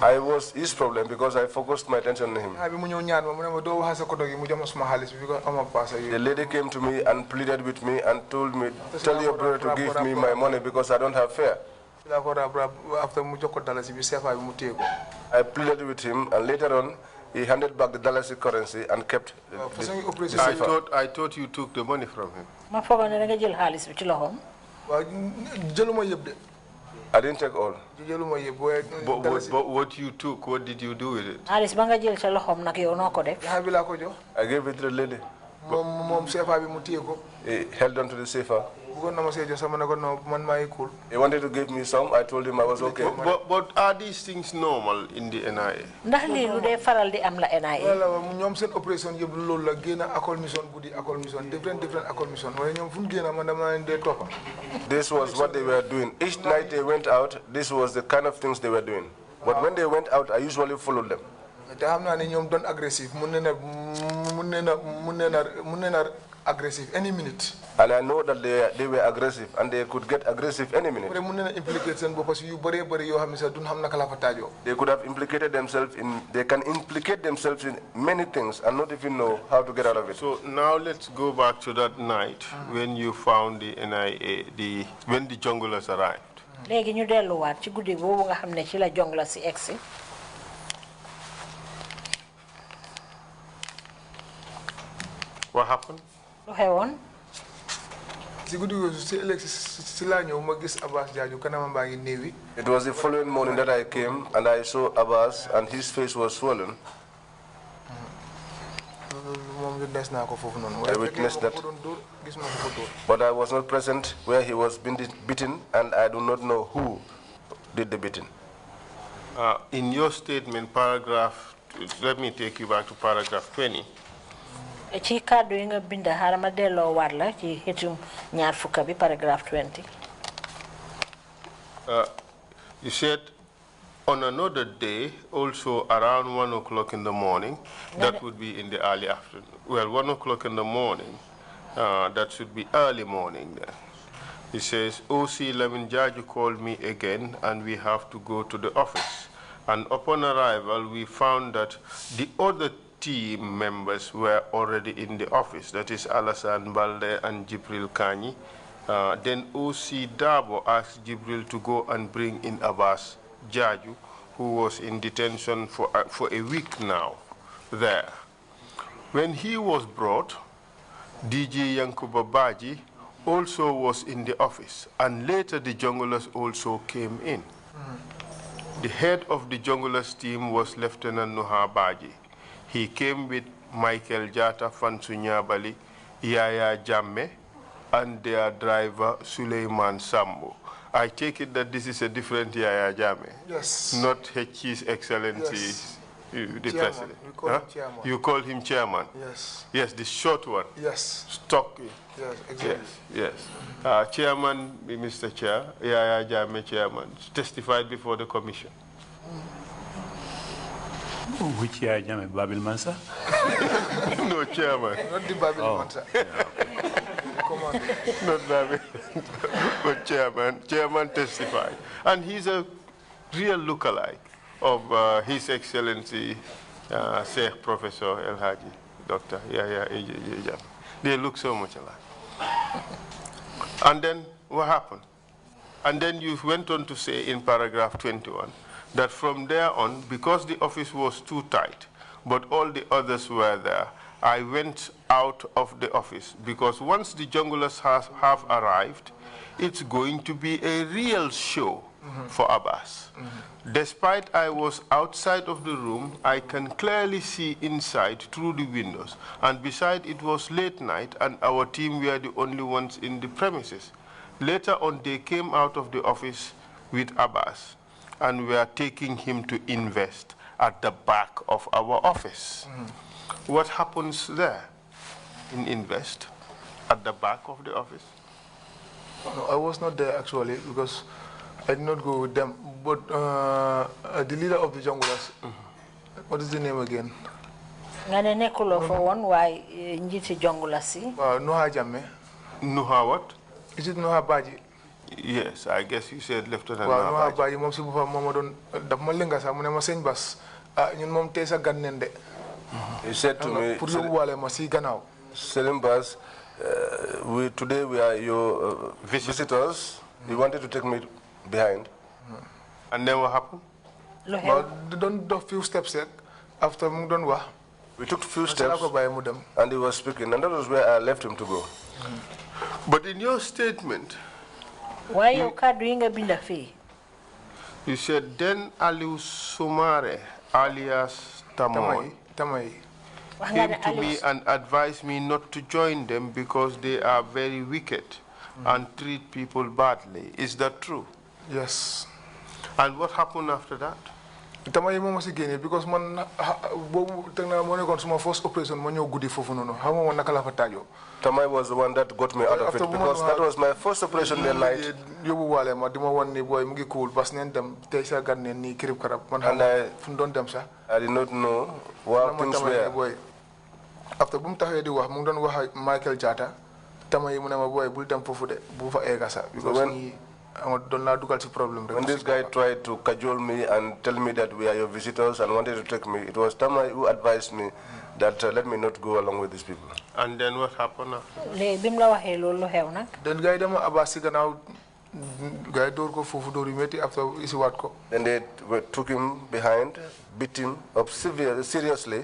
I was his problem because I focused my attention on him. The lady came to me and pleaded with me and told me, tell your brother to give me my money because I don't have fare. I pleaded with him, and later on, he handed back the dollars currency and kept the I thought you took the money from him. I didn't take all. But what you took, what did you do with it? I gave it to the lady. He held on to the safer. He wanted to give me some. I told him I was okay. But are these things normal in the NIA? This was what they were doing. Each night they went out, this was the kind of things they were doing. But when they went out, I usually followed them. Aggressive any minute. And I know that they were aggressive, and they could get aggressive any minute. They could have implicated themselves in, they can implicate themselves in many things and not even know how to get out of it. So now let's go back to that night when you found the NIA, when the junglers arrived. What happened? It was the following morning that I came and I saw Abbas and his face was swollen. I witnessed that. But I was not present where he was being beaten, and I do not know who did the beating. In your statement, paragraph, let me take you back to paragraph 20. Paragraph 20. You said on another day, also around 1 o'clock in the morning, that would be in the early afternoon. Well, 1 o'clock in the morning, That should be early morning then. He says, OC Lamin Jaju called me again and we have to go to the office. And upon arrival, we found that the other team members were already in the office. That is Alassane Balde and Jibril Kani. Then OC Dabo asked Jibril to go and bring in Abbas Jaju, who was in detention for a week now there. When he was brought, DG Yankuba Baji also was in the office, and later the junglers also came in. The head of the junglers team was Lieutenant Nuha Baji. He came with Michael Jata Fansunyabali, Yaya Jamme, and their driver Suleiman Sambo. I take it that this is a different Yaya Jamme. Yes. Not His Excellency, yes. The chairman. President. We call him chairman. You call him chairman? Yes. Yes, the short one. Yes. Stocky. Yes, exactly. Yes, yes. Chairman, Mr. Chair, Yaya Jamme chairman, testified before the commission. Which Yaya Jamme, Babil Mansa? No, chairman. Not the Babil Mansa. Not Babil, but chairman. Chairman testified. And he's a real lookalike of His Excellency Sheikh Professor El Haji, Dr. Yaya Jamme. They look so much alike. And then what happened? And then you went on to say in paragraph 21 that from there on, because the office was too tight, but all the others were there, I went out of the office because once the junglers have arrived, it's going to be a real show for Abbas. Despite I was outside of the room, I can clearly see inside through the windows. And besides, it was late night and our team were the only ones in the premises. Later on, they came out of the office with Abbas and were taking him to invest at the back of our office. What happens there in invest at the back of the office? No, I was not there actually because I did not go with them. But the leader of the junglers, what is the name again? Ngane nekulo for one why njiti junglers. Nuha Jamme. Nuha what? Is it Nuha Baji? Yes, I guess you said Lieutenant Nuha Baji. Baji, mom si bufa mama don daf ma lenga sa mune ma señ bas ñun mom té sa gannen de. He said to me, pour yobu walé ma si gannaaw. Selim Bas, today we are your visitors. You wanted to take me behind. And then what happened? But don't do few steps yet. After mu don wax. We took few steps and he was speaking, and that was where I left him to go. But in your statement, why you can't doing a binda fee? You said then Aliu Sumare, alias Tamoy, came to me and advised me not to join them because they are very wicked and treat people badly. Is that true? Yes. And what happened after that? Tamay mo si gene because man bobu tagna mo ne kon suma first operation mo ñew goudi fofu nono xam mo nakala fa tajo. Tamay was the one that got me out of it because that was my first operation that night. Yobu walé ma dima won ni boy mu ngi cool parce que dem tay sa gannen ni kirib karab man fu don dem sax. I did not know what things were. Boy. After bum taxé di wax mu don wax Michael Jata tamay mu ne ma boy bul dem fofu de bu fa ega sa because when this guy tried to cajole me and tell me that we are your visitors and wanted to take me, it was Tamai who advised me that let me not go along with these people. And then what happened after? Then guy dama abasi ganaw guy door ko fofu door metti after isi wat ko. Then they took him behind, beat him up seriously.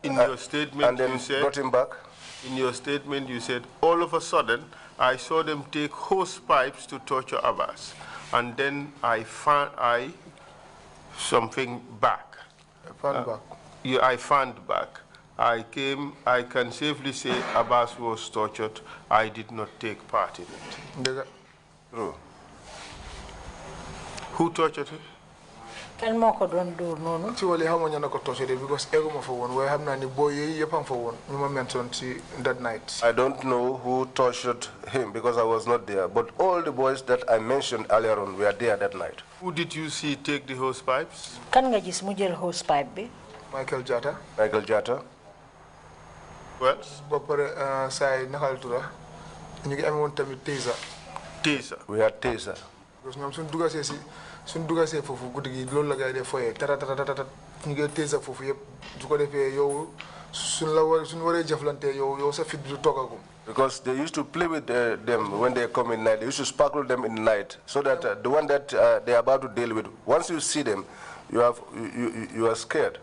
In your statement, and then you said, brought him back. In your statement, you said, all of a sudden, I saw them take hose pipes to torture Abbas. And then I found something back. I found back. I can safely say Abbas was tortured. I did not take part in it. True. Who tortured him? Actually, how many are tortured because everyone for one. We have nani boy yepam for one. We mentioned that night. I don't know who tortured him because I was not there. But all the boys that I mentioned earlier on were there that night. Who did you see take the hose pipes? Kan nga gis mu jël hose pipe bi? Michael Jata. Michael Jata. Well, say nakal tura. Ñu ngi amé won tamit taser. Taser. We had taser. Because ñom suñ dugasé fofu guddi gi loolu la gaay dé foyé tara ñu ngi taser fofu yépp su ko défé yow suñ waré jëflanté yow sa fit du togagum. Because they used to play with them when they come in night. They used to sparkle them in the night, so that the one that they are about to deal with, once you see them, you are scared.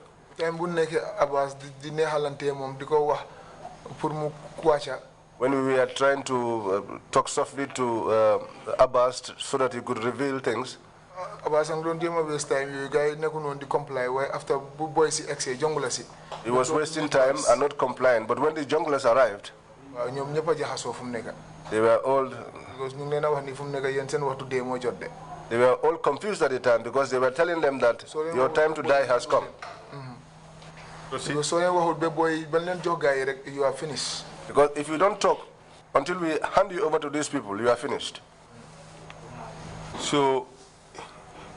When we were trying to talk softly to Abbas so that he could reveal things, Abbas don't waste time. You guys not comply. After boys he was wasting time and not compliant. But when the junglers arrived, they were all confused at the time because they were telling them that your time to die has come. You are finished. Because if you don't talk until we hand you over to these people, you are finished. So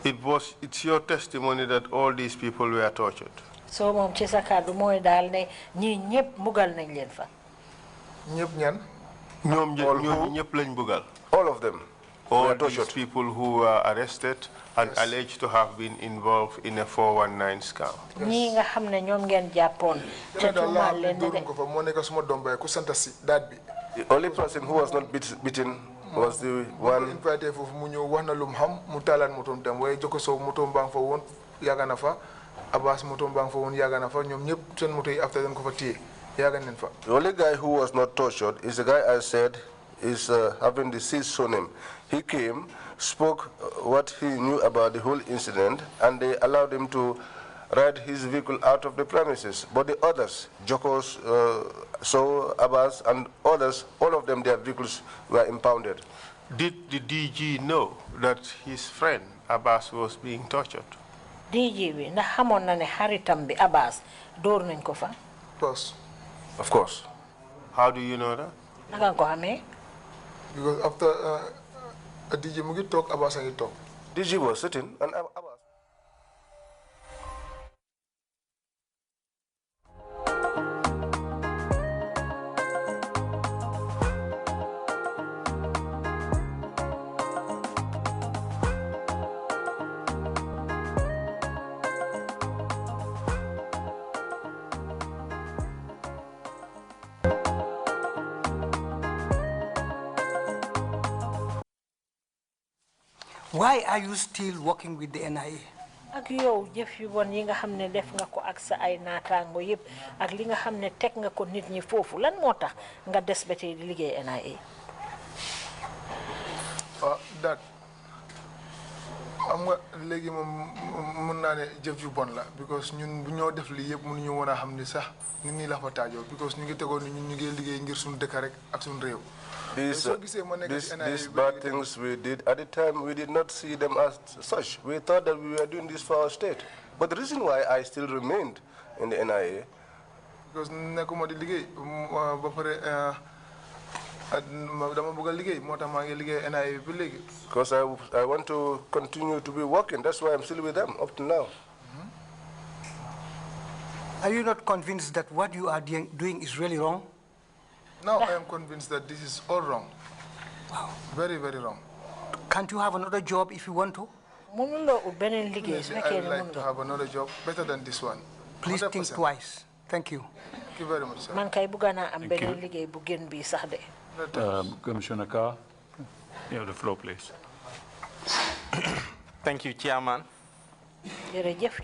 it's your testimony that all these people were tortured. So mom ci sa kaddu moy dal ne ñi ñepp mugal nañ leen fa. All of them. All these people who were arrested and alleged to have been involved in a 419 scam. Ñi nga xamne ñom ngeen jappon te tumal leen de. The only person who was not beaten was the one The only guy who was not tortured is the guy I said is having the C surname. He came, spoke what he knew about the whole incident, and they allowed him to ride his vehicle out of the premises. But the others, Jokos, So Abbas, and others, all of them, their vehicles were impounded. Did the DG know that his friend Abbas was being tortured? DG bi na xamone na ne xaritam bi Abbas door nañ ko fa. Of course. How do you know that? Naka ko xamé? Because after DG mu ngi tok Abbas a ngi tok. DG was sitting and Abbas. Why are you still working with the NIA? Ak yow jëf yu bon yi nga xamne def nga ko ak sa ay natango yépp ak li nga xamne tek nga ko nit ñi fofu lan motax nga dess bété di liggéey NIA? That am nga légui mom mën na né jëf yu bon la because ñun bu ñoo def li yépp mënu ñu wona xamni sax nit ñi la fa taajo because ñu ngi tégon ñun ñu ngi liggéey ngir suñu dëkk rek ak suñu réew. These bad things we did, at the time we did not see them as such. We thought that we were doing this for our state. But the reason why I still remained in the NIA, because I want to continue to be working. That's why I'm still with them up to now. Are you not convinced that what you are doing is really wrong? Now I am convinced that this is all wrong. Wow. Very, very wrong. Can't you have another job if you want to? Yes, I would like to have another job better than this one. Please 100%. Think twice. Thank you. Thank you very much, sir. Commissioner Carr, you have the floor, please. Thank you, Chairman.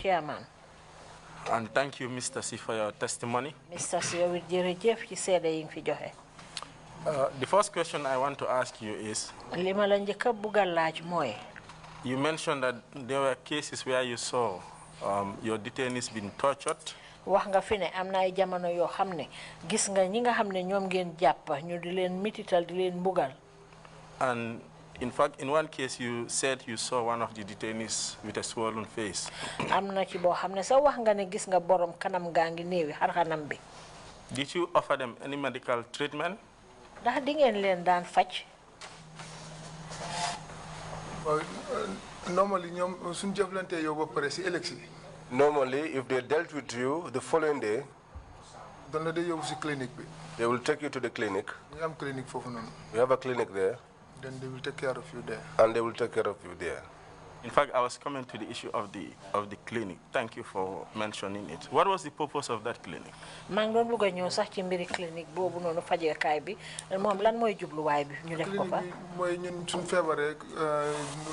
Chairman. And thank you, Mr. C, for your testimony. Mr. C, the first question I want to ask you is, you mentioned that there were cases where you saw your detainees being tortured. Wax nga fi ne am na ay jamono yoo xam ne gis nga ñi nga xam ne ñoom ngeen jàpp ñu di leen mitital di leen mbugal. And in fact, in one case, you said you saw one of the detainees with a swollen face. Am na ci boo xam ne sa wax nga ne gis nga borom kanam gaa ngi néewi xar kanam bi. Did you offer them any medical treatment? Ndax di ngeen leen daan faj. Normally ñoom suñu jëflante yow ba pare si élection. Normally, if they dealt with you the following day, They will take you to the clinic. We have a clinic there. Then they will take care of you there. And they will take care of you there. In fact, I was coming to the issue of the clinic. Thank you for mentioning it. What was the purpose of that clinic? Mang doon bëgg ñëw sax ci mbiri clinique boobu noonu fajeekaay bi moom lan mooy jubluwaay bi ñu def ko fa. Mooy ñun suñ feebaree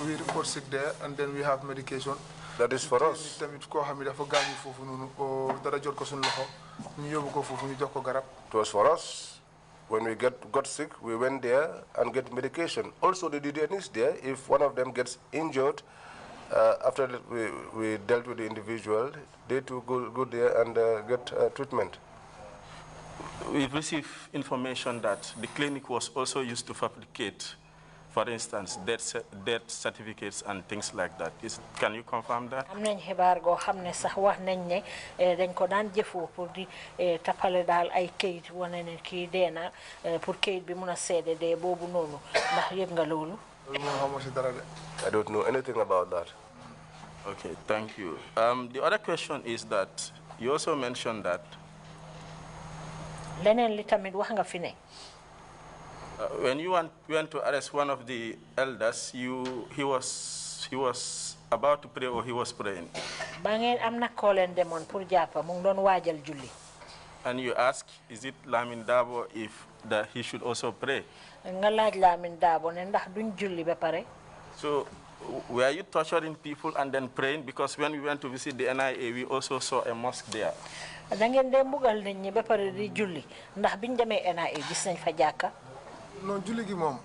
we report sick there and then we have medication. That is for us. Tamit koo xam ne dafa gaañu foofu noonu dara jot ko suñ loxo ñu yóbbu ko foofu ñu jox ko garab. It was for us. When we got sick, we went there and get medication. Also, the detainees there, if one of them gets injured, after that we dealt with the individual, they too go there and get treatment. We've received information that the clinic was also used to fabricate, for instance, death certificates and things like that. Can you confirm that? Am nañ xibaar goo xam ne sax wax nañ ne dañ ko daan jëfoo pour di tapale daal ay kayit wane ne kii dee na pour kayit bi mun a seede dee boobu noonu ndax yëg nga loolu. I don't know anything about that. Okay, thank you. The other question is that you also mentioned that leneen li tamit wax nga fi ne. When you went to arrest one of the elders, he was about to pray or he was praying. Ba ngeen am na koo leen demoon pour jàppa mu ngi doon waajal julli. And you ask, is it Lamin Dabo if that he should also pray? Nga laaj Lamin Dabo ne ndax duñ julli ba pare. So were you torturing people and then praying? Because when we went to visit the NIA, we also saw a mosque there. Da ngeen dee mbugal nit ñi ba pare di julli ndax biñ demee NIA gis nañ fa jàkka. No, julli gi moom.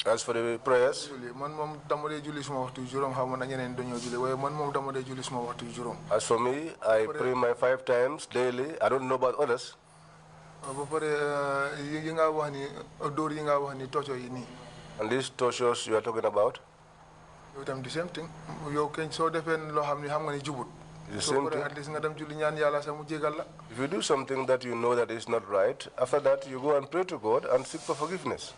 As for the prayers, man moom dama dee julli suma waxtu juróom xam na ñeneen dañoo julli waaye man moom dama dee julli suma waxtu juróom. As for me, I pray my 5 times daily. I don't know about others. Ba pare yi nga wax ni dóor yi nga wax ni torture yi nii. And these tortures you are talking about? Yow tam the same thing. Yow keñ soo defee loo xam ni xam nga ni jubut. The same thing. At least nga dem julli ñaan Yàlla sa mu jégal la. If you do something that you know that is not right, after that you go and pray to God and seek for forgiveness.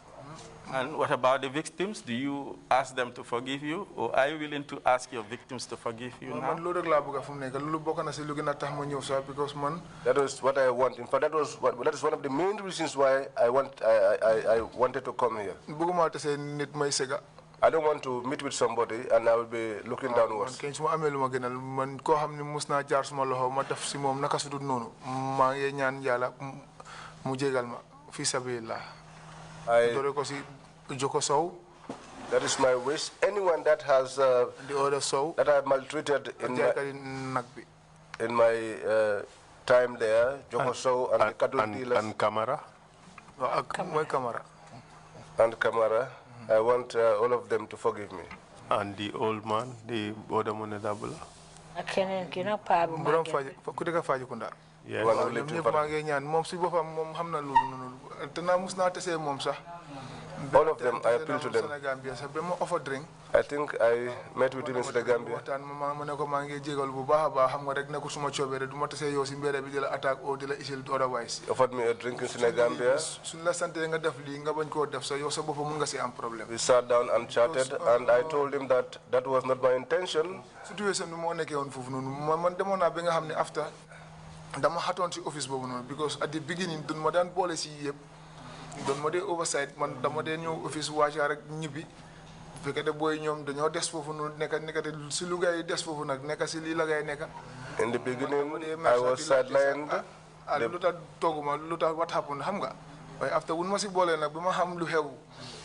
And what about the victims? Do you ask them to forgive you, or are you willing to ask your victims to forgive you now? Man loolu rek laa bëgg fu mu nekk loolu bokk na si lu gën a tax ma ñëw sax because man. That was what I want. In fact, that is one of the main reasons why I wanted to come here. Bëgguma tase nit may sega. I don't want to meet with somebody and I will be looking downwards. Man kenn su ma amee lu ma gënal man koo xam ne mus naa jaar suma loxo ma def si moom naka su dul noonu maa ngi ñaan Yàlla mu jégal ma fi sabilillah. Doore ko si Joko Sow. That is my wish. Anyone that has the other Sow that I have maltreated in my time there, Joko Sow and the cattle dealers and Kamara. And Kamara. I want all of them to forgive me. And the old man, the other Monedabula. Yes. All of them, I appeal to them. I think I met with him in the Gambia. He offered me a drink in Senegambia. We sat down and chatted, and I told him that that was not my intention. Because at the beginning, the policy don't mode oversight man dama de ñew office wacha rek ñibi fekk de boy ñom dañoo dess fofu nu nek ci lu gay dess fofu nak nek ci li la gay nek. In the beginning I was sidelined. Luta toguma luta what happened xam nga way after wun ma ci bolé nak bima xam lu xew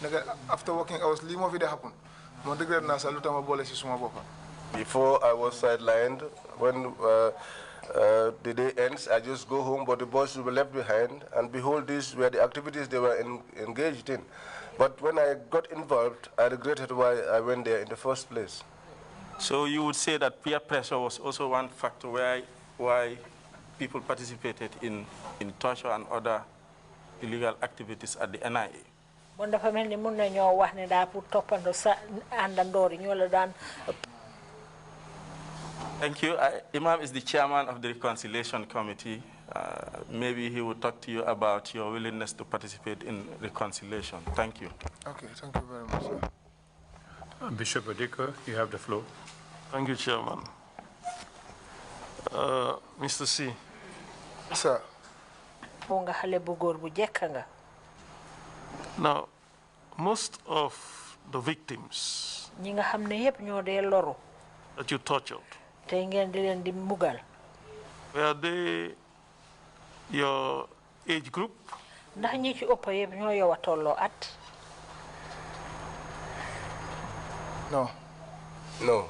nek after working hours li mo fi de happen mo regret na sa luta ma bolé ci suma boppa. Before I was sidelined when the day ends, I just go home, but the boys will be left behind, and behold, these were the activities they were engaged in. But when I got involved, I regretted why I went there in the first place. So you would say that peer pressure was also one factor why people participated in torture and other illegal activities at the NIA? Bon dafa melni mën nañoo wax ne da pour topando sa andandor ñoo la daan. Thank you. Imam is the chairman of the Reconciliation Committee. Maybe he will talk to you about your willingness to participate in reconciliation. Thank you. Okay, thank you very much, sir. Bishop Adika, you have the floor. Thank you, Chairman. Mr. C. Sir. nga xale bu góor bu jekk nga. Now, most of the victims ñi nga xam ne yépp ñoo dee loru. that you tortured, tey ngeen di leen di mbugal. were they your age group? ndax ñi ci ëpp yépp ñoo yow a tolloo at. No. No.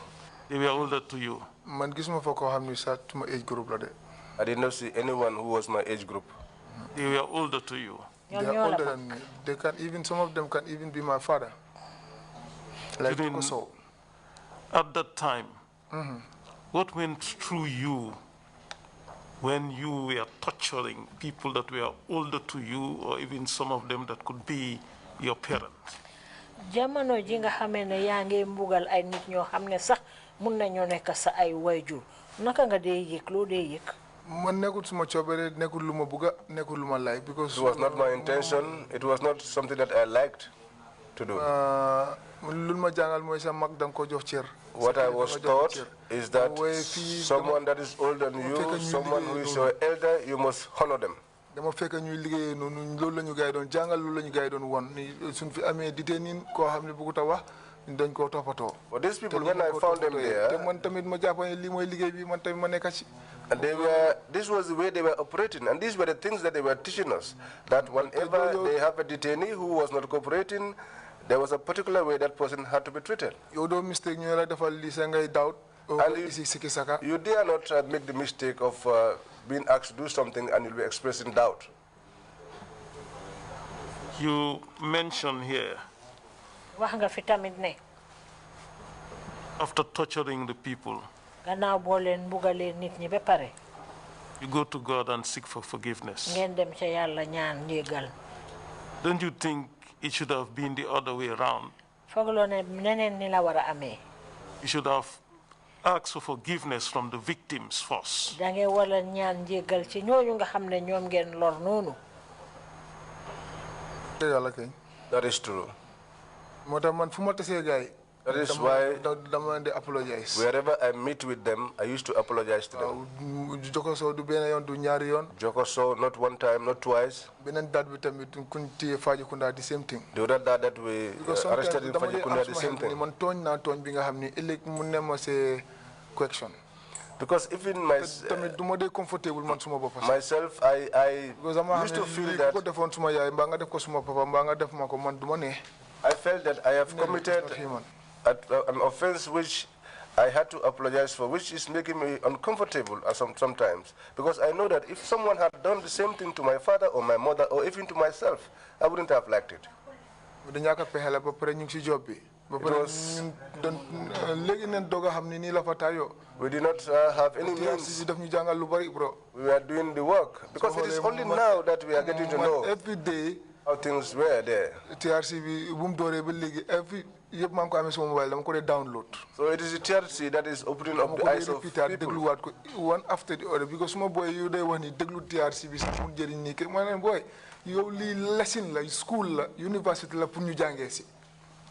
They were older to you? Man gisuma fa ko xamni sa tuma age group la de. I did not see anyone who was my age group. They were older to you? They are older than me. They can even, some of them can even be my father. Like so. At that time, what went through you when you were torturing people that were older to you, or even some of them that could be your parents? Jamono ji nga xamee ne yaa ngi mbugal ay nit ñoo xam ne sax mun nañoo nekk sa ay wayjur naka nga dee yëg loo dee yëg. Man nekkul suma coobere nekkul lu ma bugga nekkul lu ma like because. It was not my intention. It was not something that I liked to do. Lu ma jàngal mooy sa mag danga ko jox cër. What I was taught is that someone that is older than you, someone who is your elder, you must honor them. Dama fekk ñuy liggéey noonu loolu la ñu gaay doon jàngal loolu la ñu gaay doon won ni suñ fi amee détenu koo xam ne bëggut a wax dañ koo toppatoo. For these people, when I found them there, te man tamit ma jàpp ne lii mooy liggéey bi man tamit ma nekk ci. and this was the way they were operating, and these were the things that they were teaching us, that whenever they have a detainee who was not cooperating, there was a particular way that person had to be treated. Yow doo mistake ñu la defal lii sa ngay doubt. And you dare not make the mistake of being asked to do something and you'll be expressing doubt. You mention here, after torturing the people, you go to God and seek for forgiveness. Don't you think it should have been the other way around? You should have asked for forgiveness from the victims first. That is true. That is why wherever I meet with them, I used to apologize to them. Jokoso, not one time, not twice. The same thing. The other dad that we arrested in Fajikunda, the same thing. Because even myself, I used to feel that I felt that I have committed an offense which I had to apologize for, which is making me uncomfortable sometimes. Because I know that if someone had done the same thing to my father or my mother or even to myself, I wouldn't have liked it. We did not have any means. We were doing the work. Because it is only now that we are getting to know every day how things were there. TRRC every download. So it is the TRRC that is opening up the eyes of people. One after the other, because my boy, you when he TRRC, boy, you only lesson like school, university,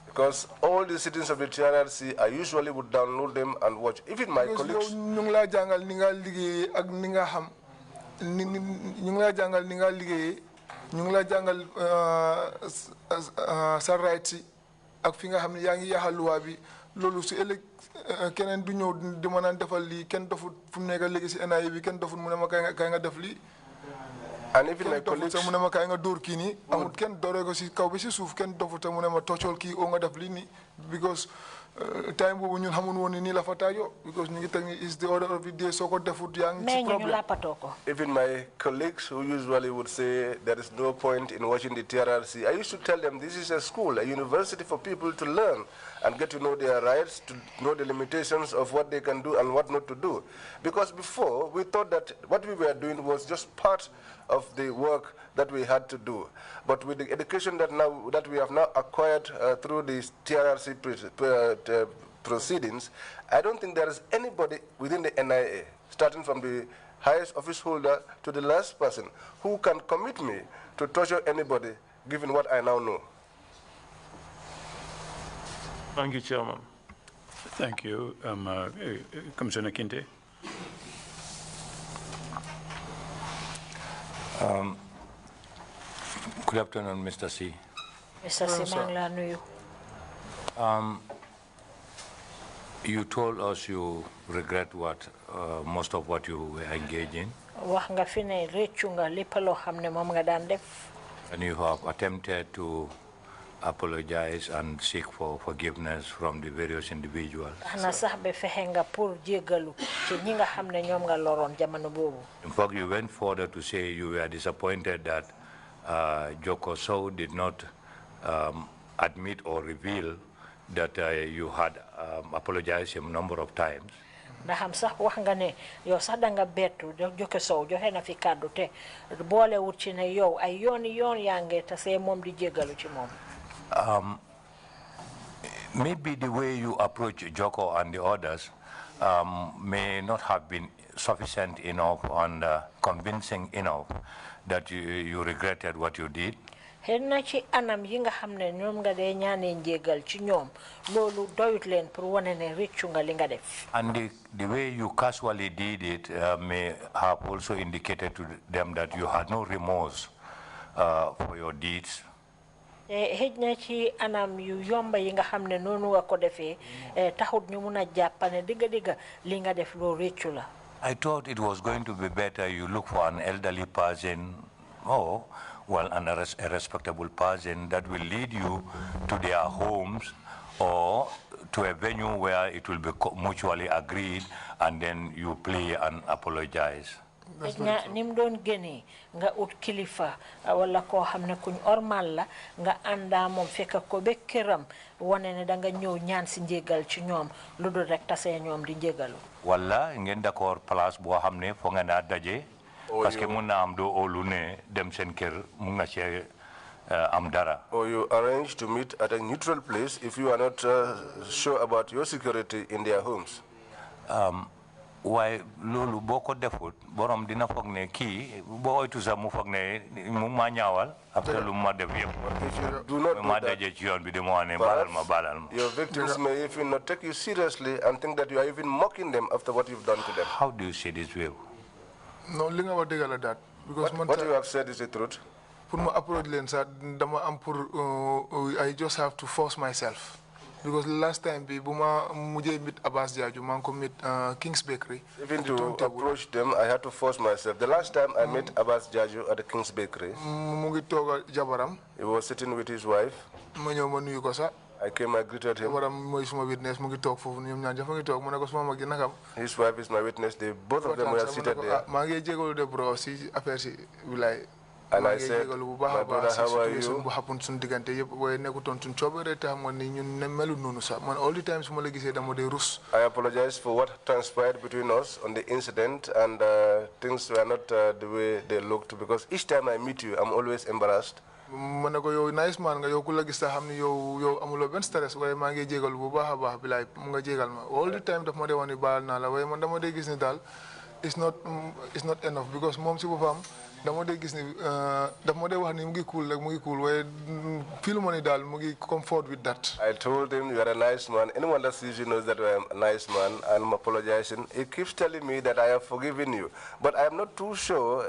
because all the citizens of the TRRC, I usually would download them and watch. Even my colleagues. ak fi nga xamni yaangi yaxal loi bi lolu ci elek keneen du ñew di ma naan defal li kenn dofut fu mu nekk léegi ci NIA bi kenn dofut mu ne ma kay nga def li and even my colleagues mu ne ma kay nga dóor kii nii amul kenn dooree ko ci kaw bi ci suuf kenn dofut mu ne ma toccol kii o nga def li ni because time boobu ñun xamun woon ni la fa taajo because ñu ngi teg ni is the order of the day soo ko defut yaa ngi ci problème even my colleagues who usually would say there is no point in watching the TRRC, I used to tell them this is a school, a university for people to learn and get to know their rights, to know the limitations of what they can do and what not to do. Because before, we thought that what we were doing was just part of the work that we had to do. But with the education that we have now acquired through the TRRC proceedings, I don't think there is anybody within the NIA, starting from the highest office holder to the last person, who can commit me to torture anybody, given what I now know. Thank you, Chairman. Thank you. Commissioner Kinte. Good afternoon, Mr. C. Mr. C, you told us you regret what most of what you were engaged in. And you have attempted to apologize and seek for forgiveness from the various individuals. In fact, you went further to say you were disappointed that Joko Sow did not admit or reveal that you had apologized a number of times. Maybe the way you approach Joko and the others may not have been sufficient enough and convincing enough that you regretted what you did. And the way you casually did it may have also indicated to them that you had no remorse for your deeds. I thought it was going to be better you look for an elderly person or a respectable person that will lead you to their homes or to a venue where it will be mutually agreed, and then you play and apologize. Nim don gene nga ut kilifa wala ko xamne kuñ ormal la nga anda mom fekk ko be këram woné né da nga ñew ñaan ci njégal ci ñom luddul rek tassé ñom di njégalu wala ngeen d'accord place bo xamne fo nga na dajé parce que mun na am do olu né dem sen kër mu nga ci am dara. Or you arrange to meet at a neutral place if you are not sure about your security in their homes. Why lolu boko defut borom dina fogne ki bo oytu sa mu fogne mu ma ñaawal après lu ma def yeb do not ma dajé ci yoon bi de mo né balal ma your victims may even not take you seriously and think that you are even mocking them after what you've done to them. How do you see this view? No, li nga wax degal la dat because what you have said is the truth. Pour ma approach len sa dama am pour I just have to force myself. Because last time, buma mujhe meet Abbas Jaju, manko meet King's Bakery. Even to approach them, I had to force myself. The last time I met Abbas Jaju at the King's Bakery, jabaram. He was sitting with his wife. I came, I greeted him. His wife is my witness. Both of them were seated there. And I said, my brother, how are you? I apologize for what transpired between us on the incident, and things were not the way they looked, because each time I meet you, I'm always embarrassed. Nice man, all the time it's not enough, because mom si bopam dama de gis ni dama de wax ni mu ngi cool way feel money dal mu ngi comfort with that. I told him you are a nice man. Anyone that sees you knows that I am a nice man, and I'm apologizing. He keeps telling me that I have forgiven you, but I am not too sure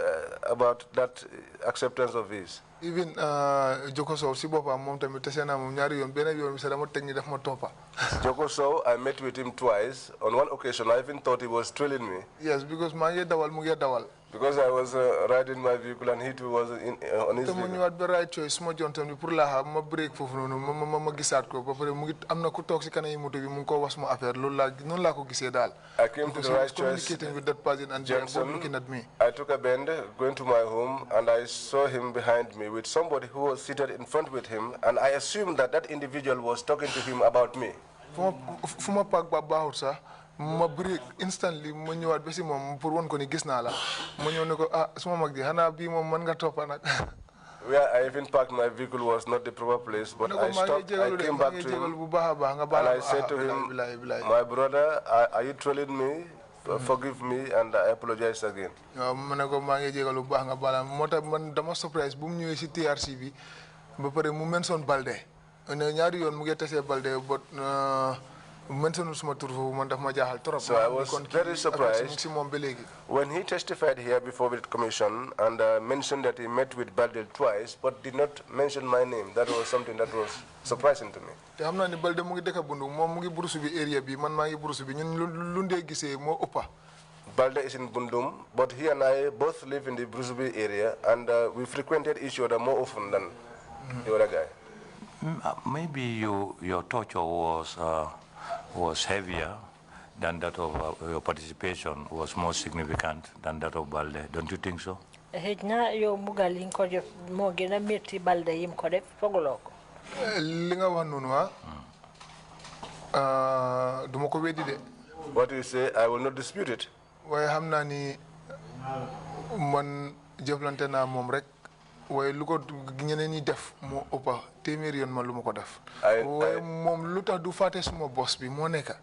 about that acceptance of his. Even Joko Sow si bopam mom tamit tassena mom ñaari yoon benn yoon mi sa dama tek ni daf ma topa. Joko Sow, I met with him twice. On one occasion I even thought he was trailing me. Yes, because ma ngi dawal mu ngi dawal. Because I was riding my vehicle and he too was on his vehicle. You had the right choice. I break for I came to the right choice. With that person and Johnson, looking at me. I took a bend, going to my home, and I saw him behind me with somebody who was seated in front with him, and I assumed that that individual was talking to him about me. Ma break instantly ma ñëwaat ba ci mom pour won ko ni gis na la ma ñëw ne ko suma mag di xana bi mom man nga topa nak. Where I even parked my vehicle was not the proper place, but I stopped. I came back to him and I said to him, my brother, are you trolling me? Forgive me, and I apologize again. Ma ne ko ma ngi jégalu bu baax nga bala motax man dama surprise bu mu ñëwé ci TRRC bi ba paré mu mention Balde. Ñaari yoon mu ngi tassé Balde but So I was very surprised when he testified here before the commission and mentioned that he met with Balde twice, but did not mention my name. That was something that was surprising to me. Balde is in Bundum, but he and I both live in the Brusubi area, and we frequented each other more often than the other guy. Maybe your torture was heavier than that of your participation was more significant than that of Balde. Don't you think so? Yo mugalin ko def mo gëna metti Balde yim ko def fogolo ko. Li nga wax nonu duma ko weddi de. What you say, I will not dispute it. Waye xamna ni man jëflante na mom rek waye lu ko ñeneen ñi def mo ëppa téeméer yoon ma lu ma ko def waye moom lu tax du fàtte suma boss bi moo nekk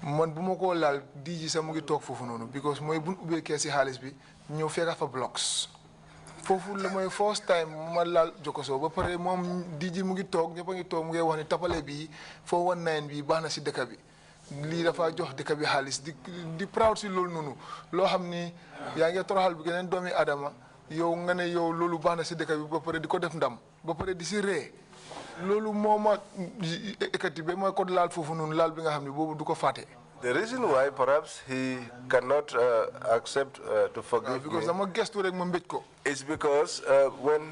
man bu ma ko laal di sa mu ngi toog foofu noonu because mooy buñ ubbee kees si xaalis bi ñëw fekka fa blocks foofu la mooy first time ma laal Jokoso ba pare moom di mu ngi toog ñëpp a ngi toog mu ngi wax ni tapale bi 419 bi baax na si dëkk bi lii dafa jox dëkk bi xaalis di proud si loolu noonu loo xam ni yaa ngi toroxal bi geneen doomi adama yow nga ne yow loolu baax na si dëkk bi ba pare di ko def ndam ba pare di si ree loolu moo ma ekkati ba ma ko laal foofu noonu laal bi nga xam ne boobu du ko fàtte. The reason why perhaps he cannot accept to forgive because I'm a guest rek ma mbéj ko. It's because when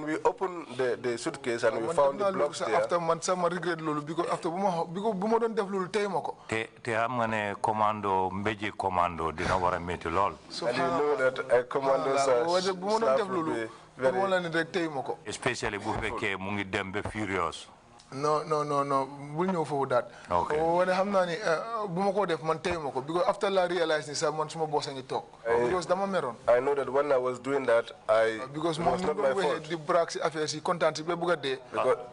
we opened the suitcase and we found the blocks there. After man sama regret lolu because after bu ma don def lolu tay mako. Te am nga ne commando mbéji commando dina wara metti lool. And you know that a commando bu ma don def lolu wala ni rek tay mako. Especially bu fekke mu ngi dem be furious. No. We'll know for that. Okay. When I'm not, because after I realized this, I'm not boss any talk. Because I know that when I was doing that, because it was not my fault. The brags affairs, because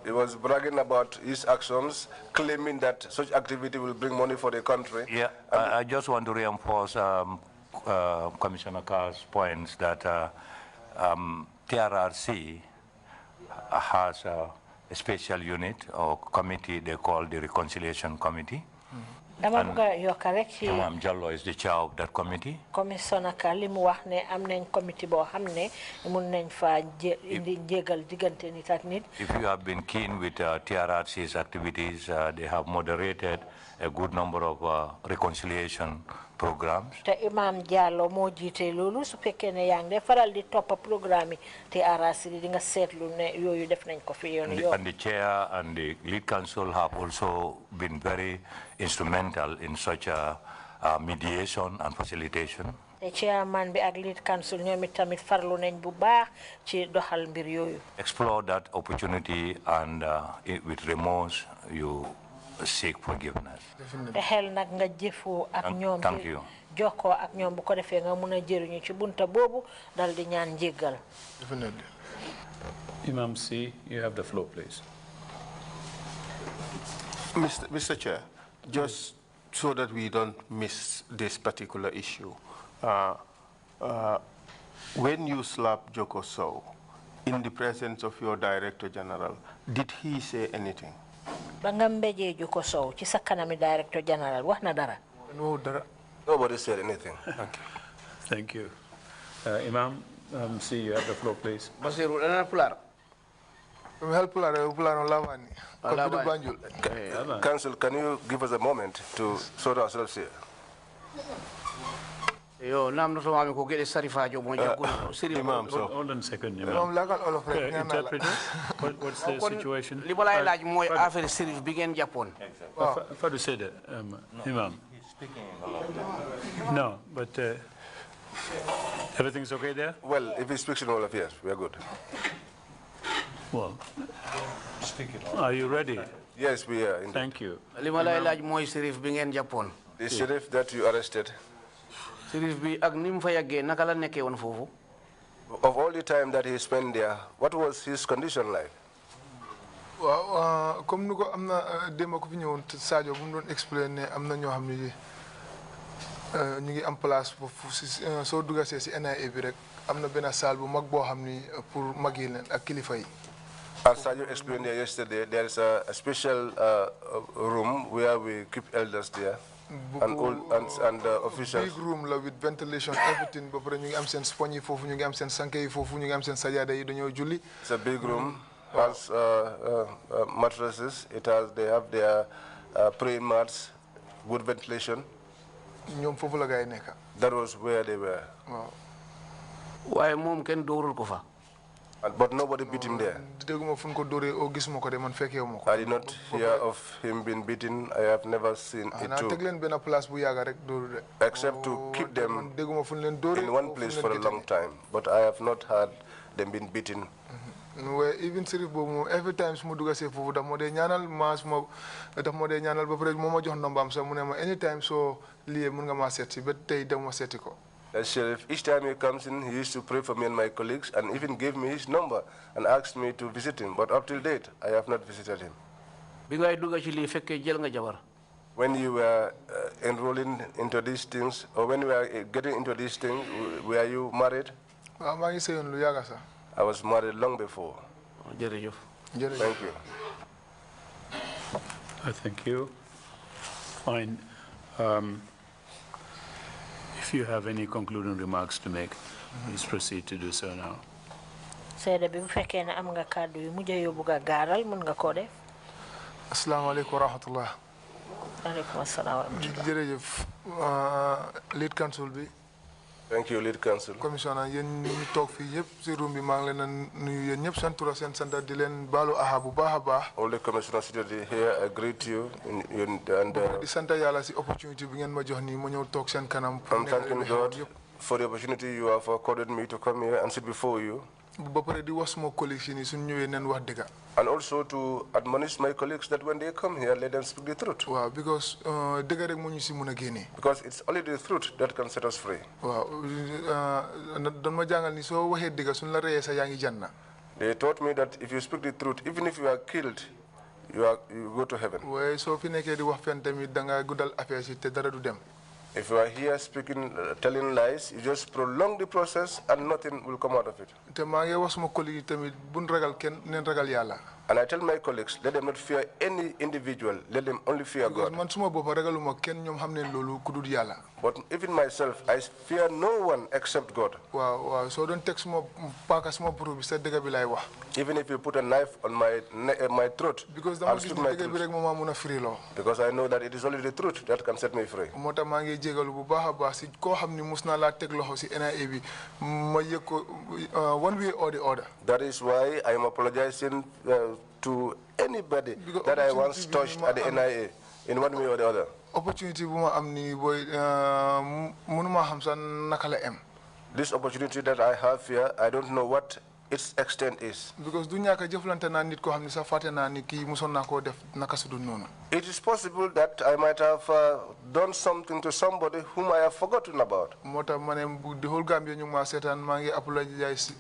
he was bragging about his actions, claiming that such activity will bring money for the country. Yeah, I just want to reinforce Commissioner Carr's points that TRRC has a special unit or committee they call the Reconciliation Committee. You're correct. Imam Jallo is the chair of that committee. Commissioner Kalim wax ne am nañ committee bo xamne mun nañ fa indi jégal digante nit ak nit. If you have been keen with TRRC's activities, they have moderated a good number of reconciliation programs. Te Imam Jallo mo jité lolu su fekkee ne yang de faral di top programme TRRC di nga sétlu ne yoyu def nañ ko fi yoon yo. And the chair and the lead council have also been very instrumental in such a mediation and facilitation. The chairman bi ak lead council ñoom tamit farlu nañ bu baax ci doxal mbir yoyu. Explore that opportunity and with remorse you seek forgiveness. Xel nak nga jëfoo ak ñoom. Thank you. Joko ak ñoom bu ko defee nga mëna jëriñu ci bunta bobu dal di ñaan jéggal. Definitely. Imam Sey, you have the floor, please. Mr. Chair, just so that we don't miss this particular issue, when you slapped Joko Sow in the presence of your Director General, did he say anything? Bangambeje Joko Sow, ci sa kanami Director General, wax na dara? No, dara. Nobody said anything. Okay. Thank you. Imam Sey, you have the floor, please. Basiru, ana pular. Council, can you give us a moment to sort ourselves here? Yo, nam no so mami ko gele sarifa jo mo jago siri Imam, hold on a second, Imam. Interpreter, what's the situation? Li balay laaj moy affaire siri bi ngeen Japon. Fadu said it, Imam. He's speaking. No, but everything's okay there? Well, if he speaks in all of yes, we are good. Well, are you ready? Yes, we are. Indeed. Thank you. Li balay laaj moy siri bi ngeen Japon. The sheriff that you arrested, of all the time that he spent there, what was his condition like? Comme nous amna déma ko fi ñewon Sadio bu mu doon explainer amna ñoo xamni ñu ngi en place so dugassé ci NIA bi rek amna ben salle bu mag bo xamni pour mag yi len ak kilifa yi As Sadio explained there yesterday, there is a special room where we keep elders there. And officials. Big room with ventilation, everything. But ñu ngi am seen sponge foofu, ñu ngi am seen sanke yi foofu, ñu ngi am seen sajada yi dañoo julli. It's a big room. Has mattresses. They have their praying mats, good ventilation. ñoom foofu la gaay nekk. That was where they were. waaye moom kenn dóorul ko fa. But nobody beat him there. I did not hear of him being beaten. I have never seen it too. Except to keep them in one place for a long time. But I have not heard them being beaten. Even every time I say for the modern ñaanal mas mo da mo de ñaanal ba pare moma jox ndombam sa mu ne ma anytime so lié mun nga ma sétti ba tay dem ma sétti ko. Sheriff, each time he comes in, he used to pray for me and my colleagues and even gave me his number and asked me to visit him. But up till date, I have not visited him. When you were enrolling into these things, or when you were getting into these things, were you married? I was married long before. Thank you. Thank you. Fine. If you have any concluding remarks to make, please proceed to do so now. Assalamu alaikum wa rahmatullah. Lead counsel bi. Thank you, lead counsel. Commissioner, yéen ñu toog fii yëpp ci room bi maa ngi leen nuyu yéen ñëpp seen tur ak seen sant di leen baalu aha bu baax a baax. All the commissioners seated here, I greet you and di sant yàlla ci opportunity bi ngeen ma jox nii ma ñëw toog seen kanam. I'm thanking God for the opportunity you have accorded me to come here and sit before you. ba pare di wax suma colleagues yi nii suñ ñëwee neen wax dëgg. And also to admonish my colleagues that when they come here, let them speak the truth. Wow, because dëgg rek moo ñu si mën a génne. Because it's only the truth that can set us free. Wow, doon ma jàngal ni soo waxee dëgg suñ la reyee sa yaa ngi janna. They taught me that if you speak the truth, even if you are killed, you go to heaven. waaye soo fi nekkee di wax fen tamit da nga guddal affaire si te dara du dem. If you are here speaking, telling lies, you just prolong the process and nothing will come out of it. And I tell my colleagues, let them not fear any individual, let them only fear God. But even myself, I fear no one except God. Wow, so don't take Even if you put a knife on my throat, I'll slit my throat. Because I know that it is only the truth that can set me free. One way or the other. That is why I am apologizing to anybody that I once touched at the NIA in one way or the other. Opportunity This opportunity that I have here, I don't know what its extent is. Because it is possible that I might have done something to somebody whom I have forgotten about. The whole Gambia apologize.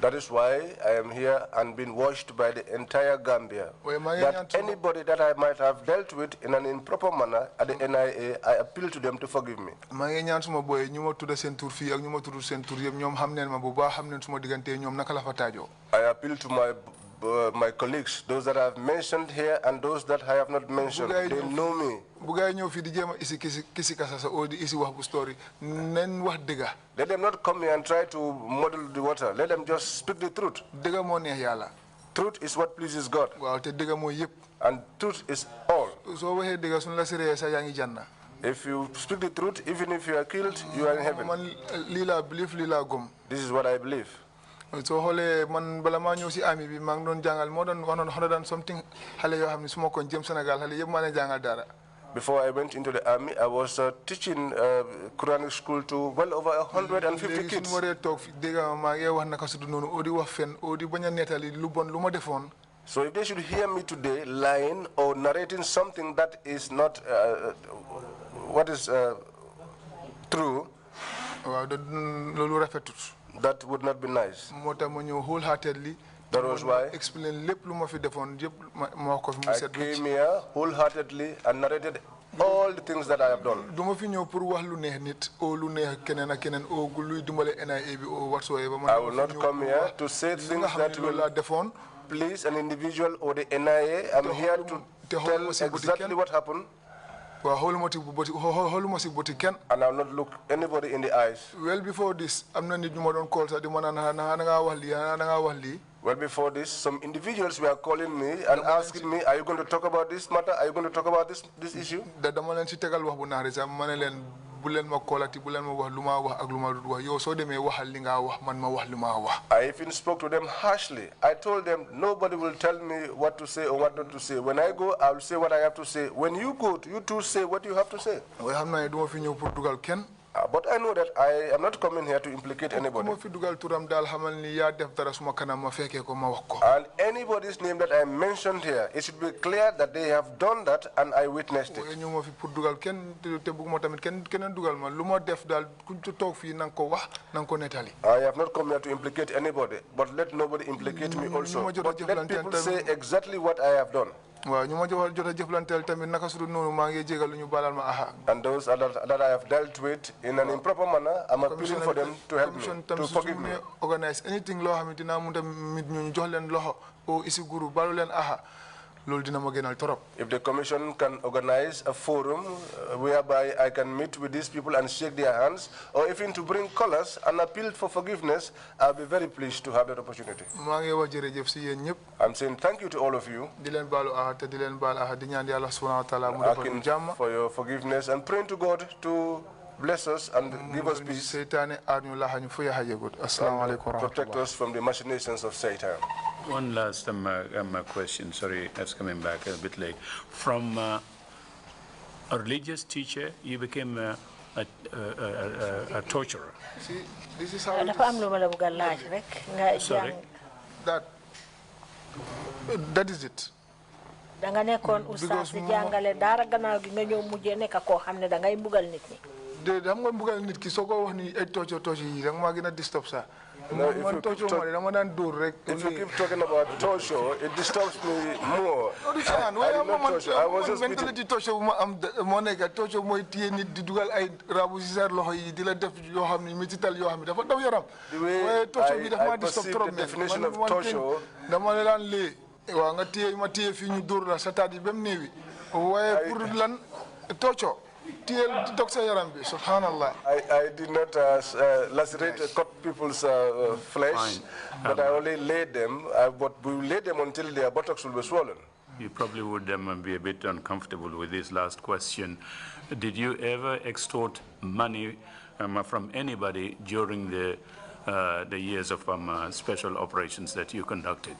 That is why I am here and been watched by the entire Gambia. That anybody that I might have dealt with in an improper manner at the NIA, I appeal to them to forgive me. I appeal to my colleagues, those that I have mentioned here and those that I have not mentioned. They know me. Let them not come here and try to muddle the water. Let them just speak the truth. Truth is what pleases God. And truth is all. If you speak the truth, even if you are killed, you are in heaven. This is what I believe. So man balama ñëw ci ami bi mang doon jangal mo doon 100 and something xalé yo xamni suma ko jëm Sénégal xalé yeb mané jangal dara. Before I went into the army, I was teaching Quranic school to well over 150 kids. So if they should hear me today lying or narrating something that is not what is true, that would not be nice. That was why I came here wholeheartedly and narrated all the things that I have done. duma fi ñew pour wax lu neex nit o lu neex keneen ak keneen o luy dimbale NIA bi o whatsoever. I will not come here to say things that will please an individual or the NIA. I'm here to tell exactly what happened. And I will not look anybody in the eyes. Well, before this, Well, before this, some individuals were calling me and asking me, are you going to talk about this matter? Are you going to talk about this issue? I even spoke to them harshly. I told them, nobody will tell me what to say or what not to say. When I go, I will say what I have to say. When you go, you too say what you have to say. But I know that I am not coming here to implicate anybody. And anybody's name that I mentioned here, it should be clear that they have done that and I witnessed it. I have not come here to implicate anybody, but let nobody implicate me also. But let people say exactly what I have done. And those that I have dealt with in an improper manner, I'm appealing for them to help me, to forgive me. Organize anything If the commission can organize a forum whereby I can meet with these people and shake their hands, or even to bring colors and appeal for forgiveness, I'll be very pleased to have that opportunity. I'm saying thank you to all of you, asking for your forgiveness and praying to God to bless us and give us peace and protect us from the machinations of Satan. One last question. Sorry, that's coming back a bit late. From a religious teacher, you became a torturer. See, this is how it is. Sorry? That is it. No, if you keep talking about torture, it disturbs me more. I was just mentality torture. The way I perceive the definition of torture, I did not lacerate, cut people's flesh, but I only laid them, but we laid them until their buttocks will be swollen. You probably would be a bit uncomfortable with this last question. Did you ever extort money from anybody during the years of special operations that you conducted?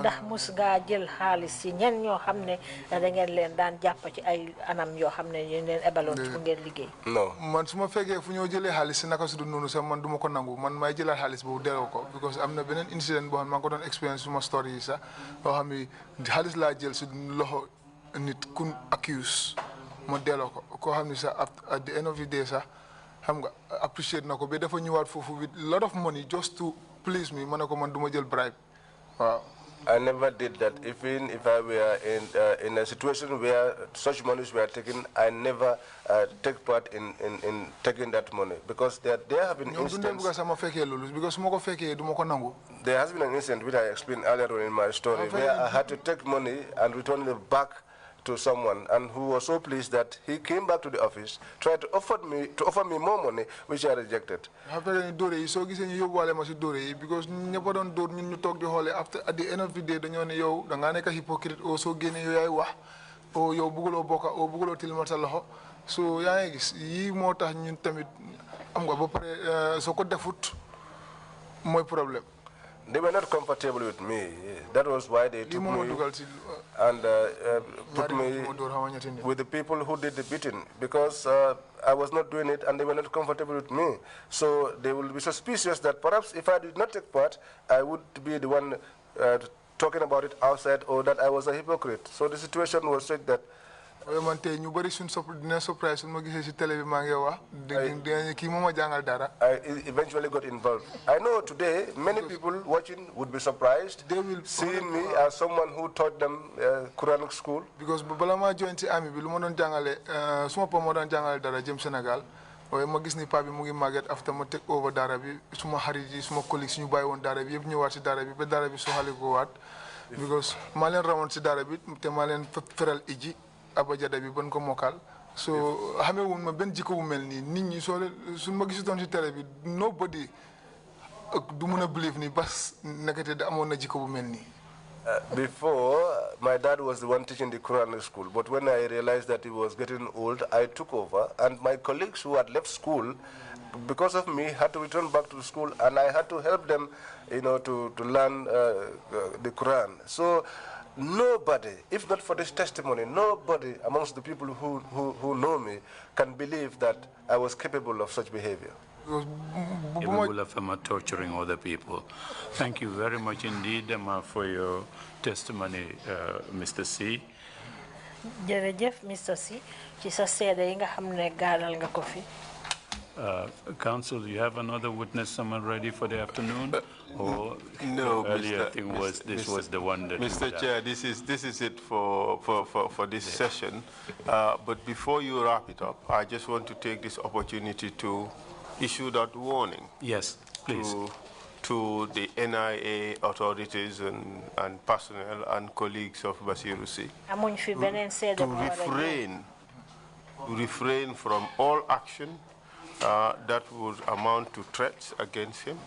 ndax mus nga jël xaalis ci ñen ñoo xamne da ngeen leen daan japp ci ay anam yoo xamne ñu leen ebaloon ci ngeen liggéey no man suma fekkee fu ñoo jëlee xaalis naka su nonu sax man duma ko nangu man may jëlaat xaalis boobu delloo ko because am na beneen incident boo xam maa ko doon experience suma story yi sax boo xam ni xaalis laa jël si loxo nit kun accuse ma delloo ko koo xam ni sax at the end of the day sax xam nga appreciate na ko ba dafa ñëwaat foofu with lot of money just to please me ma ne ko man duma jël bribe waaw I never did that. Even if I were in a situation where such monies were taken, I never take part in taking that money because there have been instances. There has been an incident which I explained earlier on in my story where I had to take money and return it back to someone, and who was so pleased that he came back to the office, tried to offer me more money, which I rejected. Because at the end of the day, you are a hypocrite. Also, so my problem. They were not comfortable with me. That was why they took me and put me with the people who did the beating, because I was not doing it and they were not comfortable with me. So they will be suspicious that perhaps if I did not take part, I would be the one talking about it outside, or that I was a hypocrite. So the situation was such that man tey ñu bari suñ dina surprise ma gisee ci télé bi maa ngi wax dinañ kii moo ma jàngal dara. I eventually got involved. I know today many people watching would be surprised seeing me as someone who taught them Quranic school. Because bala ma join ci army bi lu ma doon jàngale suma pa moo doon jàngale dara jëm Sénégal waaye ma gis ni pa bi mu ngi màgget after ma take over dara bi suma xarit yi suma collègues ñu bàyyi woon dara bi yëpp ñëwaat ci dara bi ba dara bi soxali ko waat because maa leen rawoon ci dara bi te maa leen feral iji abajada bi ban ko mokal so xamee woon ma benn jikko bu mel nii nit ñi soo suñ ma gisutoon ci télé bi nobody du mën a believe ni bas nekkate da amoon na jikko bu mel nii. Before, my dad was the one teaching the Quran school, but when I realized that he was getting old, I took over, and my colleagues who had left school, because of me, had to return back to school, and I had to help them, you know, to learn the Quran. So nobody, if not for this testimony, nobody amongst the people who know me can believe that I was capable of such behavior. Capable of torturing other people. Thank you very much indeed for your testimony, Mr. Sey. Jërëjëf, Mr. Sey. Ci sa seede yi nga xam ne gaaral nga ko fi. Council, you have another witness someone ready for the afternoon? Or no, earlier thing was this was the one that Mr. Chair, this is it for this session. But before you wrap it up, I just want to take this opportunity to issue that warning. Yes, please. To the NIA authorities and personnel and colleagues of Basiru Sey to refrain from all action that would amount to threats against him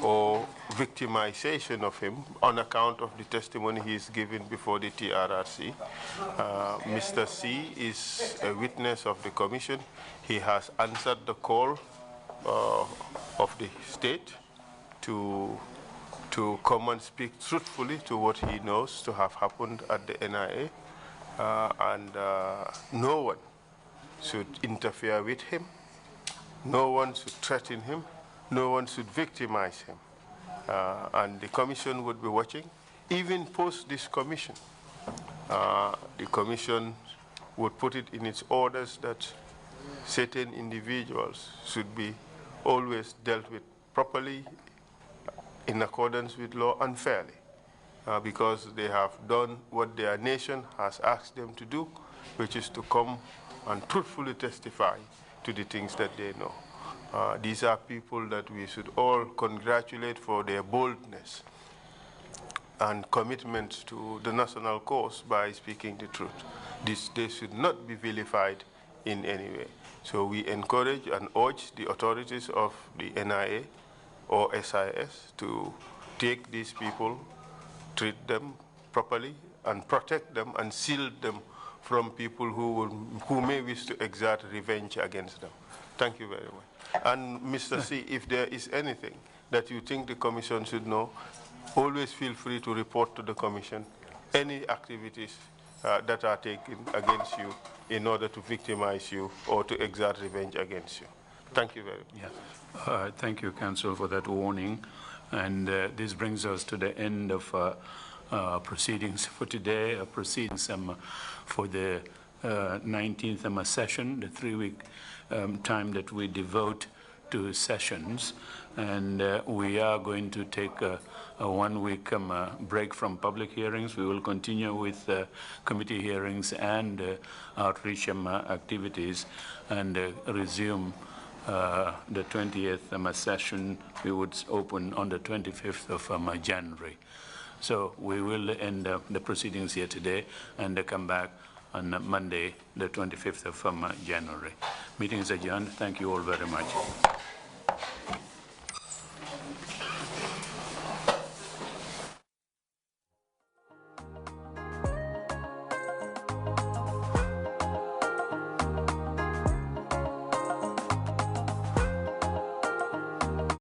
or victimization of him on account of the testimony he is giving before the TRRC. Mr. Sey is a witness of the commission. He has answered the call of the state to come and speak truthfully to what he knows to have happened at the NIA, and no one should interfere with him. No one should threaten him. No one should victimize him. And the commission would be watching. Even post this commission, the commission would put it in its orders that certain individuals should be always dealt with properly in accordance with law and fairly, because they have done what their nation has asked them to do, which is to come and truthfully testify to the things that they know. These are people that we should all congratulate for their boldness and commitment to the national cause by speaking the truth. They should not be vilified in any way. So we encourage and urge the authorities of the NIA or SIS to take these people, treat them properly, and protect them and shield them from people who may wish to exert revenge against them. Thank you very much. And Mr. Sey, if there is anything that you think the commission should know, always feel free to report to the commission any activities that are taken against you in order to victimize you or to exert revenge against you. Thank you very much. Yeah. Thank you, Council, for that warning. And this brings us to the end of proceedings for today, proceedings for the 19th session, the 3-week time that we devote to sessions. And we are going to take a 1-week break from public hearings. We will continue with committee hearings and outreach activities and resume the 20th session. We would open on the 25th of January. So we will end the proceedings here today and come back on Monday, the 25th of January. Meeting is adjourned. Thank you all very much.